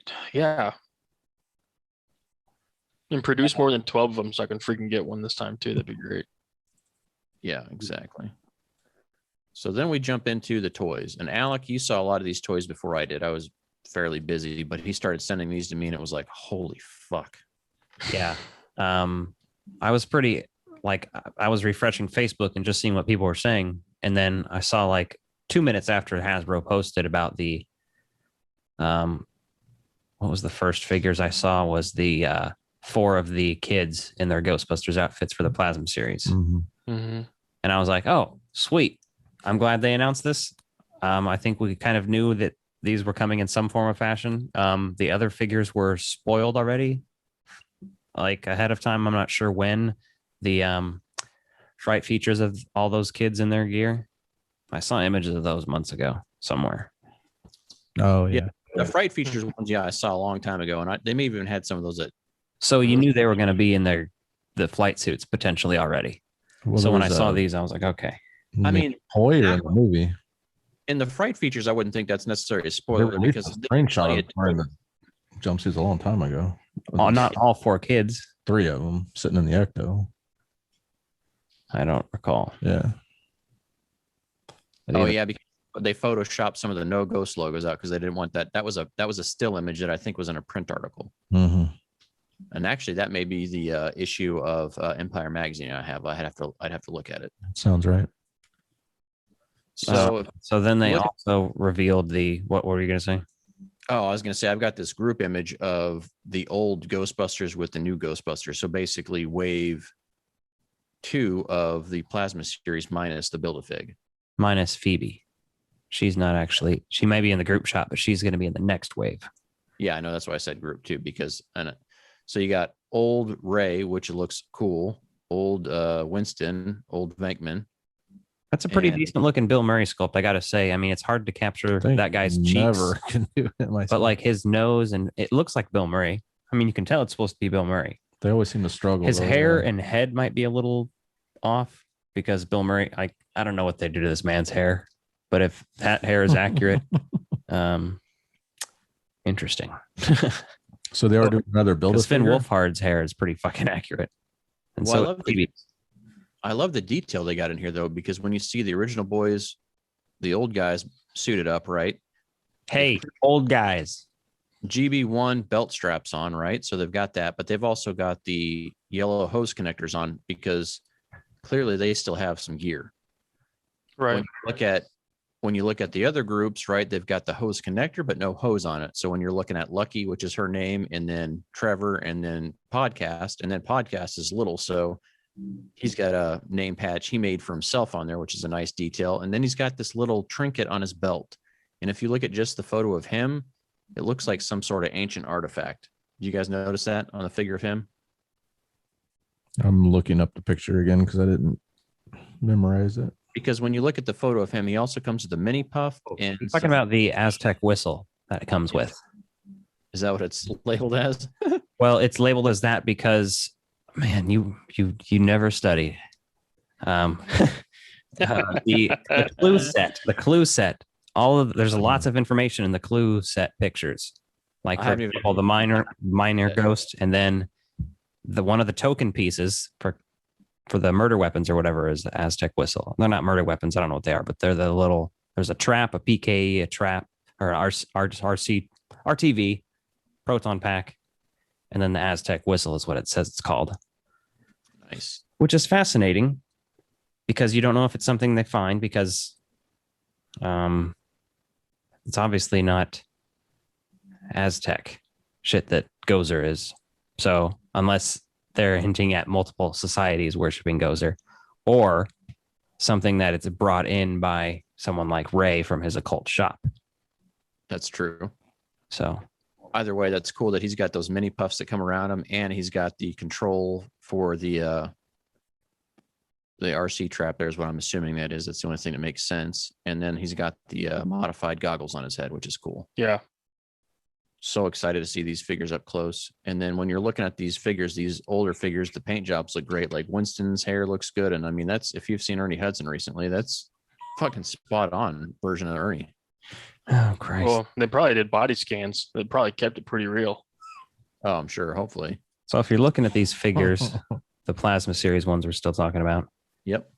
produce more than 12 of them so I can freaking get one this time too. That'd be great. Yeah, exactly. So then we jump into the toys. And Alec, you saw a lot of these toys before I did. I was fairly busy, but he started sending these to me and it was like, holy fuck. Yeah. I was pretty I was refreshing Facebook and just seeing what people were saying. And then I saw like 2 minutes after Hasbro posted about the what was the first figures I saw was the 4 of the kids in their Ghostbusters outfits for the Plasma series. Mm-hmm. And I was like, oh, sweet. I'm glad they announced this. I think we kind of knew that these were coming in some form of fashion. The other figures were spoiled already, like ahead of time. I'm not sure when the fright features of all those kids in their gear. I saw images of those months ago somewhere. Oh, yeah. The fright features ones, I saw a long time ago, and they may have even had some of those. So you knew they were going to be in the flight suits potentially already. Well, so when I saw these, I was like, okay. I mean, toy or in the movie. In the fright features, I wouldn't think that's necessarily a spoiler because screenshot wearing the jumpsuits a long time ago. Oh, not all 4 kids. 3 of them sitting in the Ecto. I don't recall. Yeah. Oh yeah, because they photoshopped some of the No Ghost logos out because they didn't want that. That was a still image that I think was in a print article. Mm-hmm. And actually, that may be the issue of Empire magazine. I'd have to look at it. Sounds right. So then they also revealed what were you going to say? Oh, I was going to say I've got this group image of the old Ghostbusters with the new Ghostbusters. So basically, wave 2 of the Plasma series minus the Build-A-Fig. Minus Phoebe. She's not actually. She may be in the group shot, but she's going to be in the next wave. Yeah, I know. That's why I said group 2 because so you got old Ray, which looks cool. Old Winston, old Venkman. That's a pretty decent looking Bill Murray sculpt, I got to say. I mean, it's hard to capture that guy's cheeks. Never can do it myself. But like his nose, and it looks like Bill Murray. I mean, you can tell it's supposed to be Bill Murray. They always seem to struggle. His hair and head might be a little off because Bill Murray, I don't know what they do to this man's hair, but if that hair is accurate, interesting. So they are doing another build. Finn Wolfhard's hair is pretty fucking accurate. And well, I love the detail they got in here though, because when you see the original boys, the old guys suited up, right? Hey, old guys. GB1 belt straps on, right? So they've got that, but they've also got the yellow hose connectors on because clearly they still have some gear. Right. When you look at the other groups, right, they've got the hose connector, but no hose on it. So when you're looking at Lucky, which is her name, and then Trevor, and then Podcast is little. So he's got a name patch he made for himself on there, which is a nice detail. And then he's got this little trinket on his belt. And if you look at just the photo of him, it looks like some sort of ancient artifact. Do you guys notice that on the figure of him? I'm looking up the picture again because I didn't memorize it. Because when you look at the photo of him, he also comes with a mini puff. And I'm talking about the Aztec whistle that it comes with. Is that what it's labeled as? Well, it's labeled as that because, man, you never studied. The clue set. There's lots of information in the clue set pictures. Like for example, the minor ghost, and then one of the token pieces for the murder weapons or whatever is the Aztec whistle. They're not murder weapons. I don't know what they are, but they're the little, there's a trap, a PKE, a trap, or RTV, proton pack. And then the Aztec whistle is what it says it's called. Nice. Which is fascinating because you don't know if it's something they find because it's obviously not Aztec shit that Gozer is. So unless they're hinting at multiple societies worshiping Gozer, or something that it's brought in by someone like Ray from his occult shop. That's true. So either way, that's cool that he's got those mini puffs that come around him, and he's got the control for the RC trap there is what I'm assuming that is. That's the only thing that makes sense. And then he's got the modified goggles on his head, which is cool. Yeah. So excited to see these figures up close. And then when you're looking at these figures, these older figures, the paint jobs look great. Like Winston's hair looks good. And I mean, that's, if you've seen Ernie Hudson recently, that's fucking spot on version of Ernie. Oh, Christ. Well, they probably did body scans. They probably kept it pretty real. Oh, I'm sure. Hopefully. So if you're looking at these figures, the Plasma Series ones we're still talking about. Yep.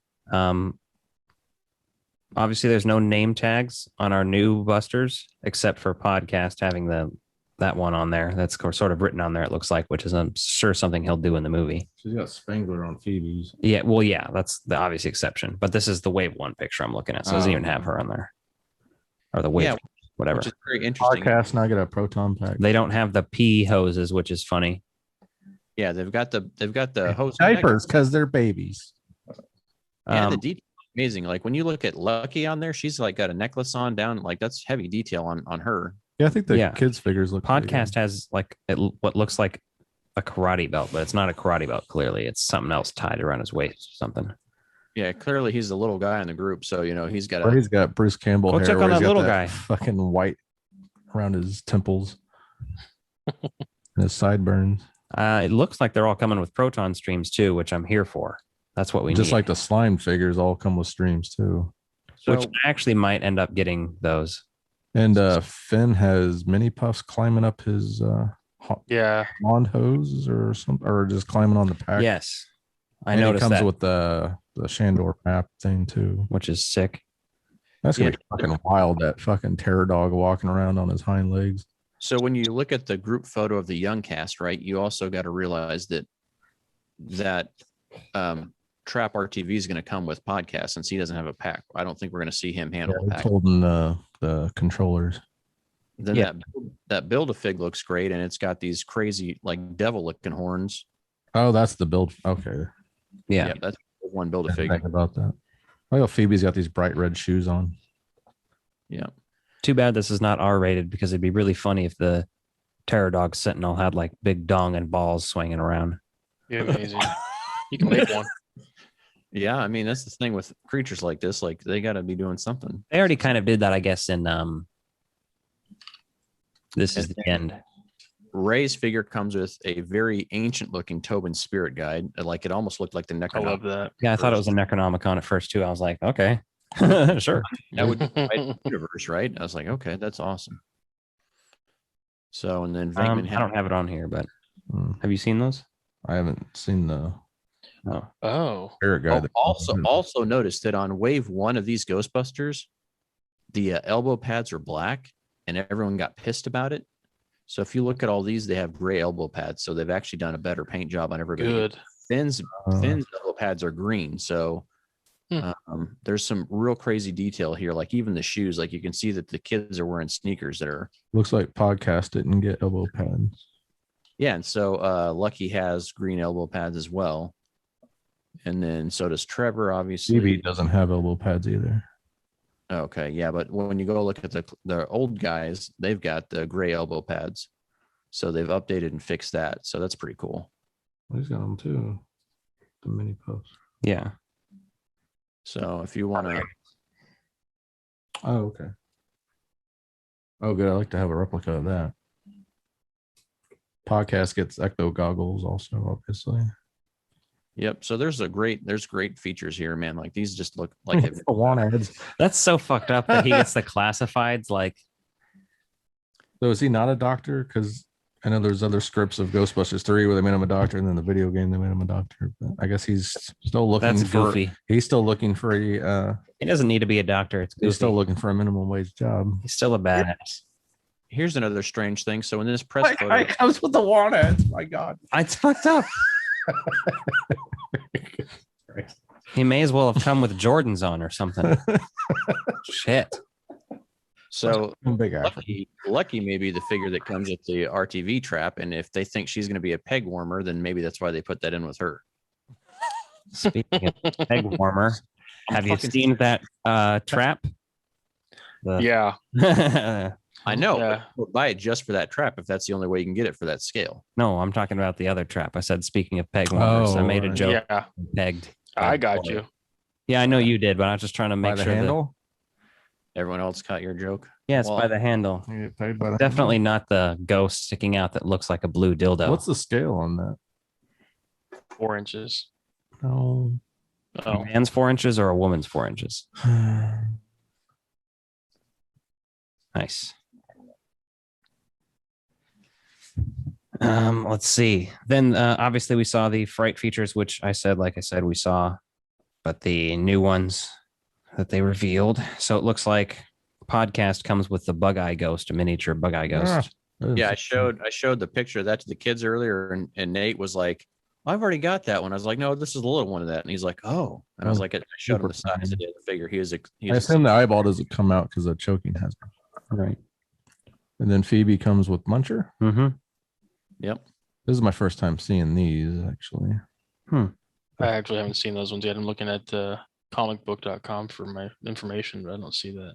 Obviously, there's no name tags on our new Busters, except for Podcast having that one on there. That's sort of written on there, it looks like, which is, I'm sure, something he'll do in the movie. She's got Spangler on Phoebe's. Yeah, well, yeah, that's the obvious exception. But this is the Wave 1 picture I'm looking at, so it doesn't even have her on there. Or the Wave, whatever. Which is very interesting. Podcast now get a proton pack. They don't have the pee hoses, which is funny. Yeah, they've got the hose diapers because they're babies. Yeah, the detail is amazing. Like when you look at Lucky on there, she's like got a necklace on down. Like that's heavy detail on her. Yeah, I think the kids figures look. Podcast has like what looks like a karate belt, but it's not a karate belt. Clearly, it's something else tied around his waist or something. Yeah, clearly he's the little guy in the group, so you know he's got. He's got Bruce Campbell Go hair. check on that little that guy. Fucking white around his temples and his sideburns. It looks like they're all coming with proton streams too, which I'm here for. That's what we just need. like the slime figures all come with streams too. So, which I actually might end up getting those. And Finn has mini puffs climbing up his blonde hose or something, or just climbing on the pack. Yes, I and noticed it comes that with the Shandor map thing too, which is sick. That's gonna be fucking wild. That fucking terror dog walking around on his hind legs. So when you look at the group photo of the young cast, right, you also got to realize that Trap RTV is going to come with podcasts, since he doesn't have a pack. I don't think we're going to see him handle a pack. Holding the controllers. Then that Build-A-Fig looks great, and it's got these crazy like devil-looking horns. Oh, that's the build. Okay. Yeah, that's one Build-A-Fig. Think about that. I know Phoebe's got these bright red shoes on. Yeah. Too bad this is not R-rated, because it'd be really funny if the Terror Dog Sentinel had like big dong and balls swinging around. Yeah, amazing. You can make one. Yeah, I mean that's the thing with creatures like this. Like they got to be doing something. They already kind of did that, I guess. In This Is the End. Ray's figure comes with a very ancient-looking Tobin spirit guide. Like it almost looked like the Necronomicon. I love that. Yeah, I thought it was a Necronomicon at first too. I was like, okay, sure. That would be the universe, right? I was like, okay, that's awesome. So, and then Venkman I don't have it on here, but have you seen those? I haven't seen the spirit guide. Also noticed that on wave 1 of these Ghostbusters, the elbow pads are black, and everyone got pissed about it. So if you look at all these, they have gray elbow pads. So they've actually done a better paint job on everybody. Good. Finn's elbow pads are green. So there's some real crazy detail here. Like even the shoes, like you can see that the kids are wearing sneakers that are. Looks like Podcast didn't get elbow pads. Yeah. And so Lucky has green elbow pads as well. And then so does Trevor, obviously. Phoebe doesn't have elbow pads either. Okay, yeah, but when you go look at the old guys, they've got the gray elbow pads, so they've updated and fixed that. So that's pretty cool. He's got them too. The mini puffs. Yeah. So if you want to, oh okay. Oh good. I like to have a replica of that. Podcast gets ecto goggles also, obviously. Yep. So there's great features here, man. Like these just look like That's so fucked up that he gets the classifieds. Like, so is he not a doctor? Because I know there's other scripts of Ghostbusters 3 where they made him a doctor, and then the video game they made him a doctor. But I guess he's still looking goofy. He's still looking for a. He doesn't need to be a doctor. It's goofy. He's still looking for a minimum wage job. He's still a badass. Here's another strange thing. So in this press photo, it comes with the warheads. My God, it's fucked up. He may as well have come with Jordans on or something. Shit. So Big African. lucky maybe the figure that comes with the RTV trap, and if they think she's going to be a peg warmer, then maybe that's why they put that in with her. Speaking of peg warmer, have you seen that trap? Yeah. I know. Yeah. But buy it just for that trap if that's the only way you can get it for that scale. No, I'm talking about the other trap. I said, speaking of peg warmers, I made a joke. Yeah. Pegged. I got you. Yeah, I know you did, but I was just trying to make sure handle. Everyone else caught your joke. Yeah, it's by the handle. Definitely not the ghost sticking out that looks like a blue dildo. What's the scale on that? 4 inches. Oh. A man's 4 inches or a woman's 4 inches? Nice. Let's see. Then obviously we saw the fright features, which like I said, we saw, but the new ones that they revealed. So it looks like podcast comes with the bug eye ghost, a miniature bug eye ghost. Yeah, I showed the picture of that to the kids earlier, and Nate was like, I've already got that one. I was like, no, this is a little one of that. And he's like, oh. And I was like, I showed him the size of the figure. He I assume the eyeball doesn't come out because the choking has. Right. And then Phoebe comes with Muncher. Mm-hmm. Yep. This is my first time seeing these, actually. I actually haven't seen those ones yet. I'm looking at comicbook.com for my information, but I don't see that.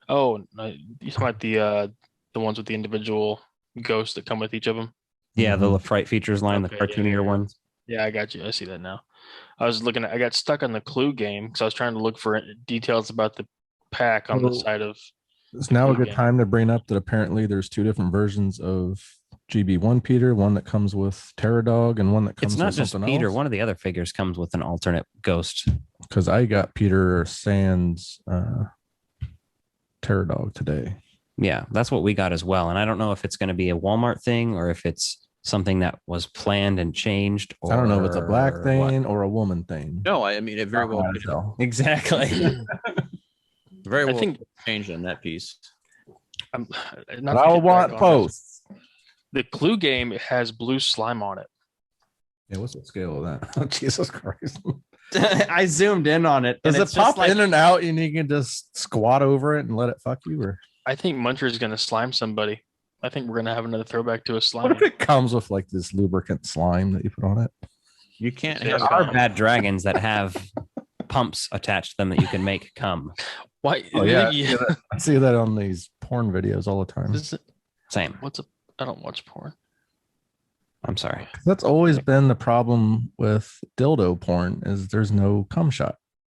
Oh, you talking about the ones with the individual ghosts that come with each of them? Yeah, the fright features line, the cartoonier ones. Yeah, I got you. I see that now. I got stuck on the clue game because I was trying to look for details about the pack on the side of. It's now a good time to bring up that apparently there's 2 different versions of GB1 Peter, one that comes with Terror Dog and one that comes with something else. It's not just Peter. One of the other figures comes with an alternate ghost. Because I got Peter Sans Terror Dog today. Yeah, that's what we got as well. And I don't know if it's going to be a Walmart thing or if it's something that was planned and changed. Or I don't know if it's a black thing or a woman thing. No, I mean, it very well could. Exactly. Very well changed on that piece. I want both. The clue game has blue slime on it. Yeah, what's the scale of that? Oh, Jesus Christ. I zoomed in on it. Does it pop in and out and you can just squat over it and let it fuck you? Or I think Muncher is going to slime somebody. I think we're going to have another throwback to a slime. What if it comes with like this lubricant slime that you put on it? You can't have. There are bad dragons that have pumps attached to them that you can make come. Why? Oh, yeah. I see that on these porn videos all the time. Same. I don't watch porn. I'm sorry. That's always been the problem with dildo porn is there's no cum shot,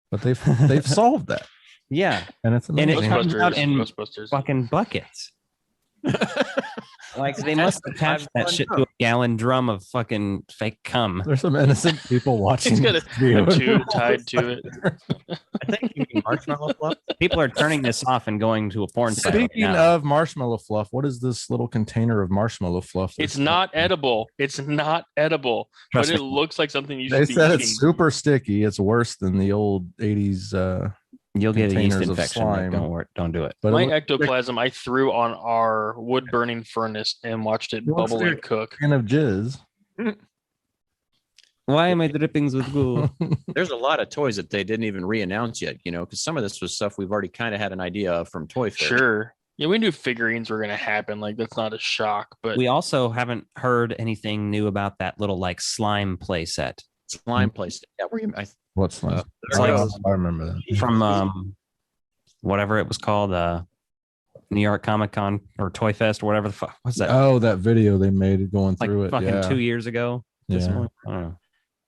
but they've solved that. Yeah, and it's amazing. And it comes out in fucking buckets. Like they must attach that shit to a gallon drum of fucking fake cum. There's some innocent people watching. He's got a tube tied to it. I think you mean marshmallow fluff. People are turning this off and going to a porn site. Speaking of marshmallow fluff, what is this little container of marshmallow fluff? It's not edible. It's not edible, but it looks like something you should be eating. They said it's super sticky. It's worse than the old 80s. You'll get a yeast infection. Don't do it. But my ectoplasm I threw on our wood burning furnace and watched it bubble and cook. Kind of jizz. Why am I drippings with goo? There's a lot of toys that they didn't even re-announce yet, because some of this was stuff we've already kind of had an idea of from Toy Fair. Sure. Yeah, we knew figurines were going to happen. Like, that's not a shock. But we also haven't heard anything new about that little like slime play set. Slime play set. Yeah, what slime? It's like, I remember that from whatever it was called, New York Comic Con or Toy Fest or whatever the fuck was that? Oh, that video they made going through it. Fucking 2 years ago. Yeah. I don't know.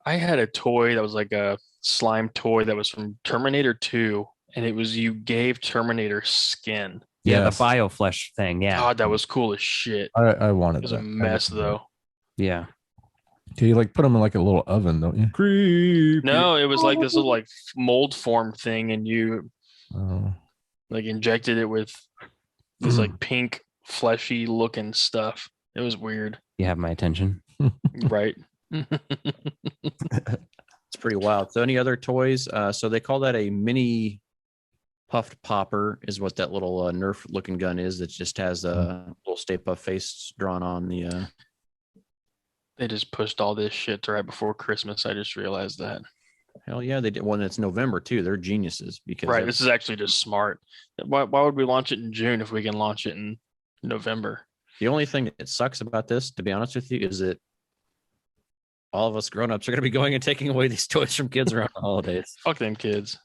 I had a toy that was like a slime toy that was from Terminator 2, and it was you gave Terminator skin. Yeah, the bioflesh thing. Yeah. God, that was cool as shit. I wanted it. It was a mess though. Yeah. Do you like put them in like a little oven, don't you? Creepy. No, it was like this little like mold form thing, and you like injected it with this like pink fleshy looking stuff. It was weird. You have my attention. Right. It's pretty wild. So any other toys? So they call that a mini puffed popper is what that little Nerf looking gun is. That just has a little Stay Puft face drawn on the. They just pushed all this shit right before Christmas. I just realized that. Hell yeah, they did. Well, and it's November too. They're geniuses because Right. This is actually just smart. Why would we launch it in June if we can launch it in November? the only thing that sucks about this, to be honest with you, is that all of us grown-ups are going to be going and taking away these toys from kids around the holidays. Fuck them kids.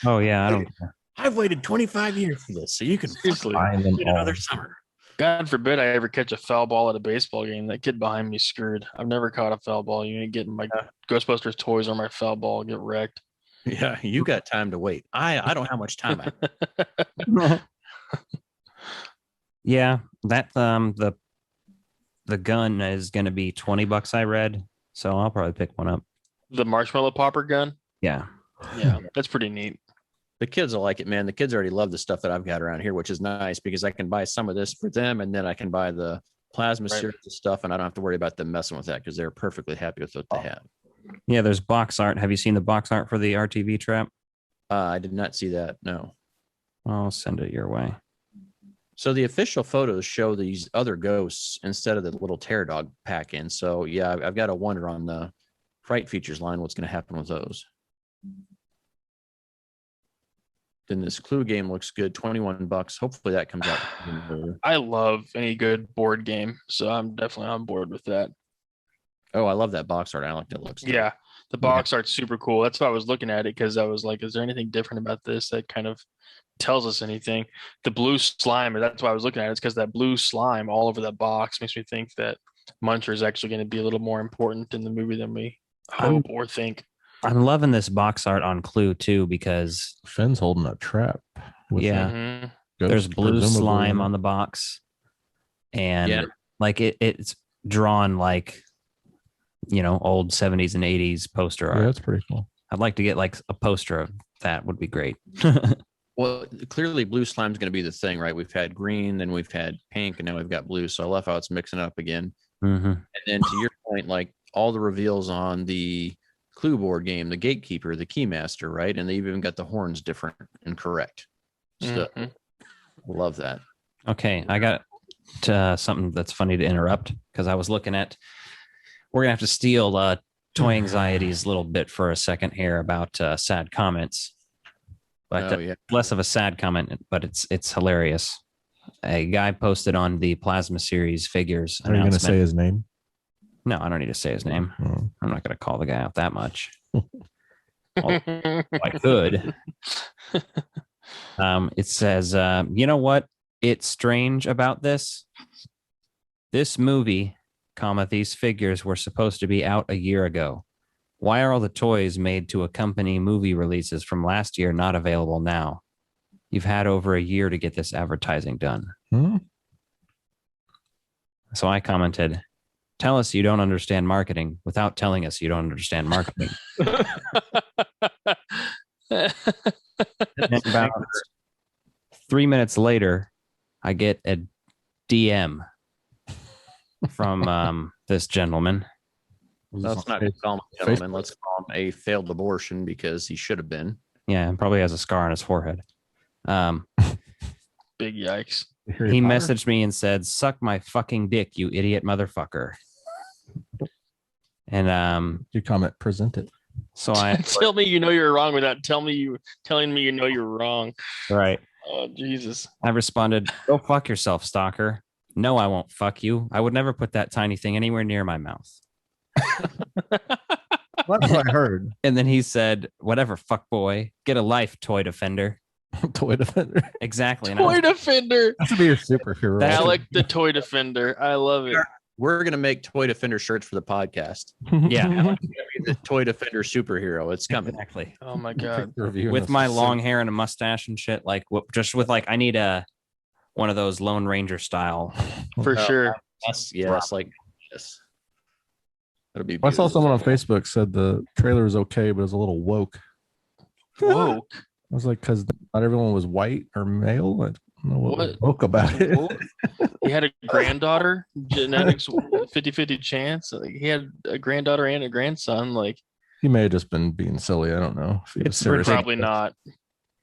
Oh yeah, I don't care. I've waited 25 years for this, so you can Seriously. get another summer. God forbid I ever catch a foul ball at a baseball game. That kid behind me screwed. I've never caught a foul ball. You ain't getting my Ghostbusters toys or my foul ball. Get wrecked. Yeah, you got time to wait. I don't have much time. Yeah, that the gun is going to be $20. I read, so I'll probably pick one up. The marshmallow popper gun. Yeah, Yeah, that's pretty neat. The kids will like it, man. The kids already love the stuff that I've got around here, which is nice because I can buy some of this for them, and then I can buy the plasma series and stuff, and I don't have to worry about them messing with that because they're perfectly happy with what they have. yeah. There's box art. Have you seen the box art for the RTV trap? I did not see that. No. I'll send it your way. So the official photos show these other ghosts instead of the little terror dog pack in. So yeah, I've got to wonder on the Fright Features line what's going to happen with those. Then this Clue game looks good, $21. Hopefully that comes out. I love any good board game, so I'm definitely on board with that. Oh, I love that box art. I like that looks. Yeah, the box art's super cool. That's why I was looking at it, because I was like, is there anything different about this that kind of tells us anything? The blue slime, that's why I was looking at it. It's because that blue slime all over that box makes me think that Muncher is actually going to be a little more important in the movie than we hope or think. I'm loving this box art on Clue too, because Finn's holding a trap. Yeah, there's blue slime on the box, and like it's drawn like, you know, old 70s and 80s poster art. Yeah, that's pretty cool. I'd like to get like a poster of that. Would be great. Well, clearly blue slime is going to be the thing, right? We've had green, then we've had pink, and now we've got blue. So I love how it's mixing up again. Mm-hmm. And then to your point, like all the reveals on the Clue board game, the gatekeeper, the keymaster, right? And they even got the horns different and correct. So love that. Okay, I got something that's funny to interrupt, because I was looking at, we're gonna have to steal Toy Anxiety's little bit for a second here about sad comments. But less of a sad comment, but it's hilarious. A guy posted on the Plasma Series figures. Are you going to say his name? No, I don't need to say his name. I'm not going to call the guy out that much. I could. It says, you know what? It's strange about this. This movie, these figures were supposed to be out a year ago. Why are all the toys made to accompany movie releases from last year not available now? You've had over a year to get this advertising done. So I commented, tell us you don't understand marketing without telling us you don't understand marketing. And about 3 minutes later, I get a DM from this gentleman. Let's not call him a gentleman. Let's call him a failed abortion, because he should have been. Yeah, and probably has a scar on his forehead. Big yikes. He messaged me and said, suck my fucking dick, you idiot motherfucker. And your comment presented. So I tell me you know you're wrong without telling me you know you're wrong. Right. Oh, Jesus. I responded, go fuck yourself, stalker. No, I won't fuck you. I would never put that tiny thing anywhere near my mouth. That's what I heard. And then he said, whatever, fuck boy, get a life, toy defender. Toy defender. Exactly. Toy defender. That should be your superhero. Alec the toy defender. I love it. We're gonna make toy defender shirts for the podcast. Yeah. Alec's gonna be the toy defender superhero. It's coming. Exactly. Oh my God. With my long hair and a mustache and shit, like just with like, I need one of those Lone Ranger style. For sure. Yes, like yes. That'll be I saw someone on Facebook said the trailer was okay, but it was a little woke. Woke. I was like, because not everyone was white or male. I don't know what was woke about it. He had a granddaughter, genetics 50-50 chance. Like, he had a granddaughter and a grandson. Like, he may have just been being silly. I don't know. It's probably not.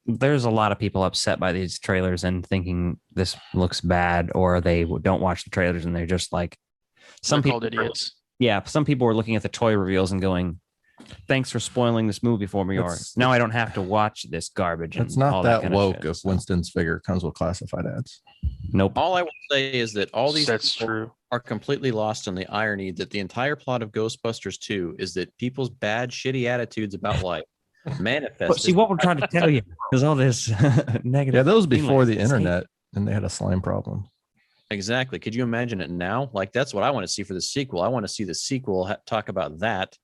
There's a lot of people upset by these trailers and thinking this looks bad, or they don't watch the trailers and they're just like, They're called idiots. Yeah, some people were looking at the toy reveals and going, Thanks for spoiling this movie for me, or now I don't have to watch this garbage. It's not that woke if Winston's figure comes with classified ads. Nope. All I will say is that all these That's true. are completely lost on the irony that the entire plot of Ghostbusters 2 is that people's bad, shitty attitudes about life manifest. But see what we're trying to tell you is all this negative. Yeah, that was before the internet, and they had a slime problem. Exactly. Could you imagine it now? Like, that's what I want to see for the sequel. I want to see the sequel talk about that,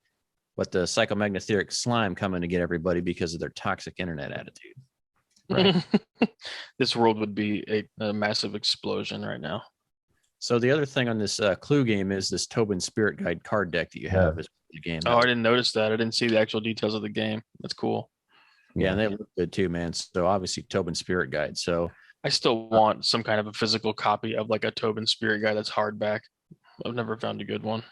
but the psychomagnetheric slime coming to get everybody because of their toxic internet attitude. Right. This world would be a massive explosion right now. So the other thing on this clue game is this Tobin Spirit Guide card deck that you have is the game. Oh, I didn't notice that. I didn't see the actual details of the game. That's cool. Yeah, and they look good too, man. So obviously Tobin Spirit Guide. So I still want some kind of a physical copy of like a Tobin Spirit Guide that's hardback. I've never found a good one.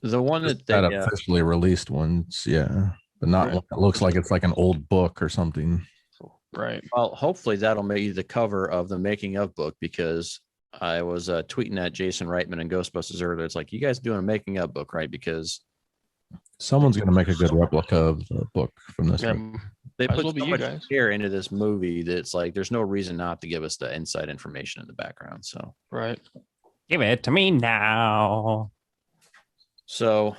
The one that they officially released ones, yeah, but not one that looks like it's like an old book or something. Right. Well, hopefully that'll be the cover of the making of book, because I was tweeting at Jason Reitman and Ghostbusters earlier. It's like, you guys doing a making of book, right? Because someone's going to make a good replica of the book from this. They put so much care into this movie that it's like there's no reason not to give us the inside information in the background. So right, give it to me now. So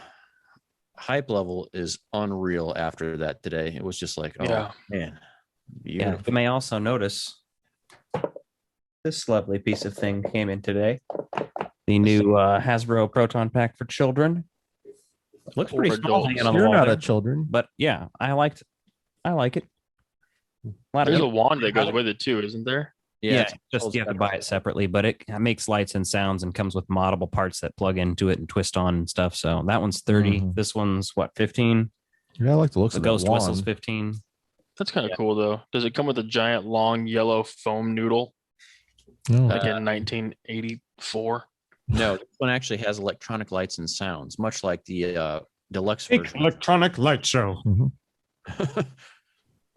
hype level is unreal after that today. It was just like, oh man. Yeah, you may also notice this lovely piece of thing came in today. The new Hasbro Proton Pack for children. Looks pretty small. You're not a children, but yeah, I like it. There's a wand that goes with it too, isn't there? Yeah, just you have to buy it separately, but it makes lights and sounds and comes with moddable parts that plug into it and twist on and stuff. So that one's 30. Mm-hmm. This one's what, 15? Yeah, I like the looks of the Ghost Whistle's 15. That's kind of cool though. Does it come with a giant long yellow foam noodle? No. Like in 1984? No, this one actually has electronic lights and sounds, much like the deluxe version. Electronic light show. Mm-hmm.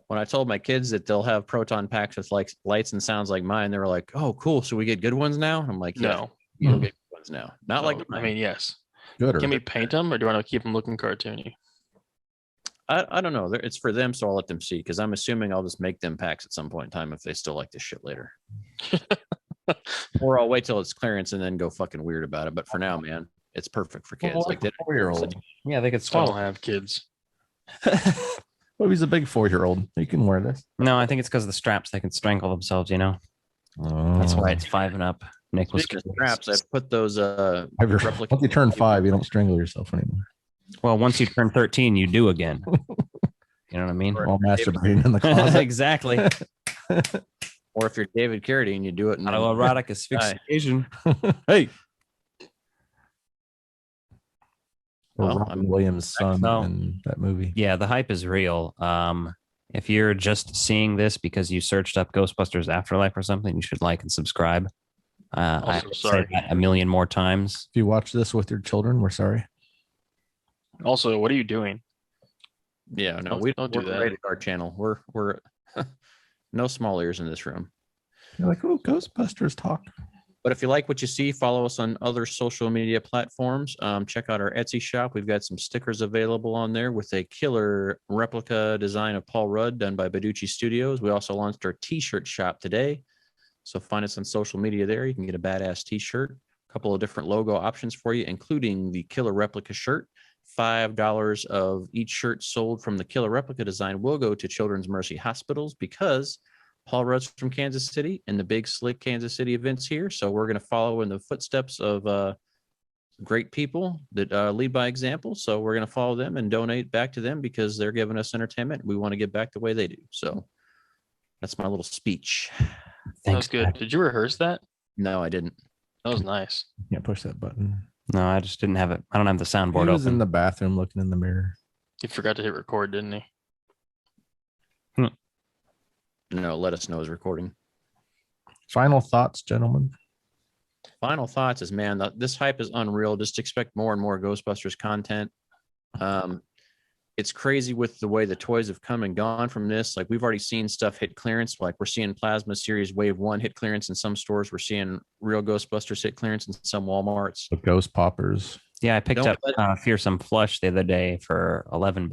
When I told my kids that they'll have proton packs with like lights and sounds like mine, they were like, "Oh, cool! So we get good ones now?" I'm like, "No, you'll get good ones now. Not like mine." I mean, yes. Good. Can we paint them, or do I want to keep them looking cartoony? I don't know. It's for them, so I'll let them see. Because I'm assuming I'll just make them packs at some point in time if they still like this shit later. Or I'll wait till it's clearance and then go fucking weird about it. But for now, man, it's perfect for kids. Well, like a 4-year-old. Yeah, they could I swallow. don't have kids. Well, he's a big 4-year-old. You can wear this. No, I think it's because of the straps. They can strangle themselves, you know. Oh. That's why it's 5 and up. Nick was straps. I put those once you turn 5, you don't strangle yourself anymore. Well, once you turn 13, you do again. You know what I mean? All masturbating in the closet. Exactly. Or if you're David Carradine, you do it in autoerotic asphyxiation. Hey. Well, Robin Williams' son in that movie. Yeah, the hype is real. If you're just seeing this because you searched up Ghostbusters Afterlife or something, you should like and subscribe. I said that a million more times. If you watch this with your children, we're sorry. Also, what are you doing? Yeah, no, we don't do that. Rated our channel. We're no small ears in this room. You're like, oh, Ghostbusters talk. But if you like what you see, follow us on other social media platforms. Check out our Etsy shop. We've got some stickers available on there with a killer replica design of Paul Rudd done by Beducci Studios. We also launched our t-shirt shop today. So find us on social media there. You can get a badass t-shirt, a couple of different logo options for you, including the killer replica shirt. $5 of each shirt sold from the killer replica design will go to Children's Mercy Hospitals because Paul Rudd's from Kansas City and the big slick Kansas City events here. So we're going to follow in the footsteps of great people that lead by example. So we're going to follow them and donate back to them because they're giving us entertainment. We want to give back the way they do. So that's my little speech. Thanks, good. Man. Did you rehearse that? No, I didn't. That was nice. Yeah, push that button. No, I just didn't have it. I don't have the soundboard He was open. in the bathroom looking in the mirror. He forgot to hit record, didn't he? No, let us know his recording. Final thoughts, gentlemen. Final thoughts is, man, this hype is unreal. Just expect more and more Ghostbusters content. it's crazy with the way the toys have come and gone from this. Like we've already seen stuff hit clearance. Like we're seeing Plasma Series Wave 1 hit clearance in some stores. We're seeing real Ghostbusters hit clearance in some Walmarts. The Ghost Poppers. Yeah, I picked up Fearsome Flush the other day for $11.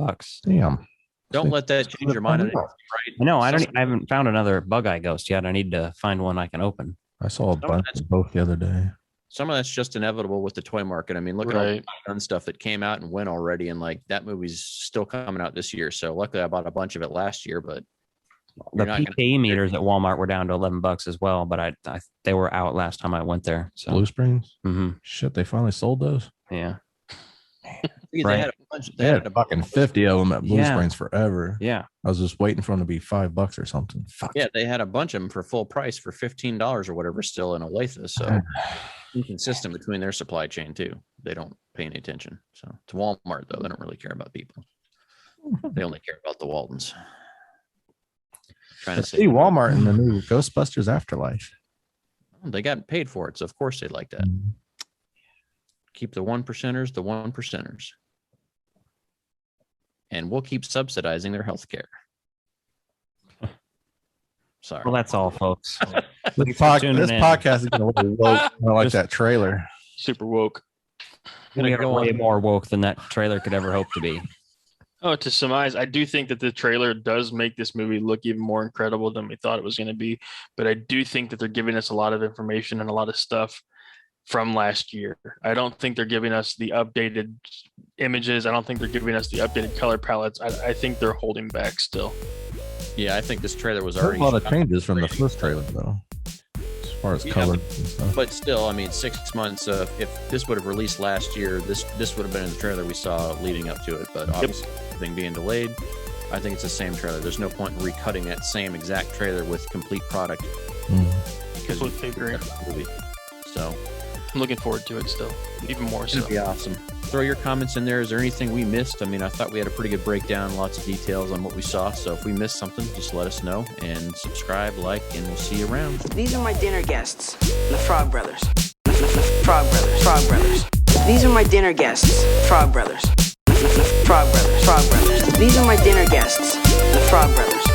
Damn. Don't let that change your mind. Right? No, I haven't found another Bug-Eye Ghost yet. I need to find one I can open. I saw a bunch of both the other day. Some of that's just inevitable with the toy market. I mean, look at all the gun stuff that came out and went already, and like that movie's still coming out this year. So luckily, I bought a bunch of it last year. But the PKE meters at Walmart were down to $11 as well. But they were out last time I went there. So Blue Springs. Mm-hmm. Shit, they finally sold those. Yeah. They had a bunch. They had fucking 50 of them at Blue Springs forever. Yeah. I was just waiting for them to be $5 or something. Fuck. Yeah, they had a bunch of them for full price for $15 or whatever still in Olathe. So inconsistent between their supply chain too. They don't pay any attention. So to Walmart though, they don't really care about people. They only care about the Waldens. Trying to see Walmart in the new Ghostbusters Afterlife. They got paid for it, so of course they'd like that. Keep the 1%ers, the 1%ers. And we'll keep subsidizing their health care. Sorry. Well, that's all, folks. This podcast is going to be woke. I like that trailer. Super woke. We are way more woke than that trailer could ever hope to be. Oh, to surmise, I do think that the trailer does make this movie look even more incredible than we thought it was going to be. But I do think that they're giving us a lot of information and a lot of stuff from last year. I don't think they're giving us the updated images. I don't think they're giving us the updated color palettes. I think they're holding back still. Yeah, I think this trailer was already a lot of changes from the first trailer, though, as far as color and stuff. But still, I mean, 6 months. If this would have released last year, this would have been in the trailer we saw leading up to it. But obviously, everything being delayed, I think it's the same trailer. There's no point in recutting that same exact trailer with complete product because we agree. Movie. So I'm looking forward to it still, even more so. It'd be awesome. Throw your comments in there. Is there anything we missed? I mean, I thought we had a pretty good breakdown, lots of details on what we saw. So if we missed something, just let us know and subscribe, like, and we'll see you around. These are my dinner guests, the Frog Brothers. Frog Brothers. Frog Brothers. These are my dinner guests, Frog Brothers. Frog Brothers. Frog Brothers. These are my dinner guests, the Frog Brothers.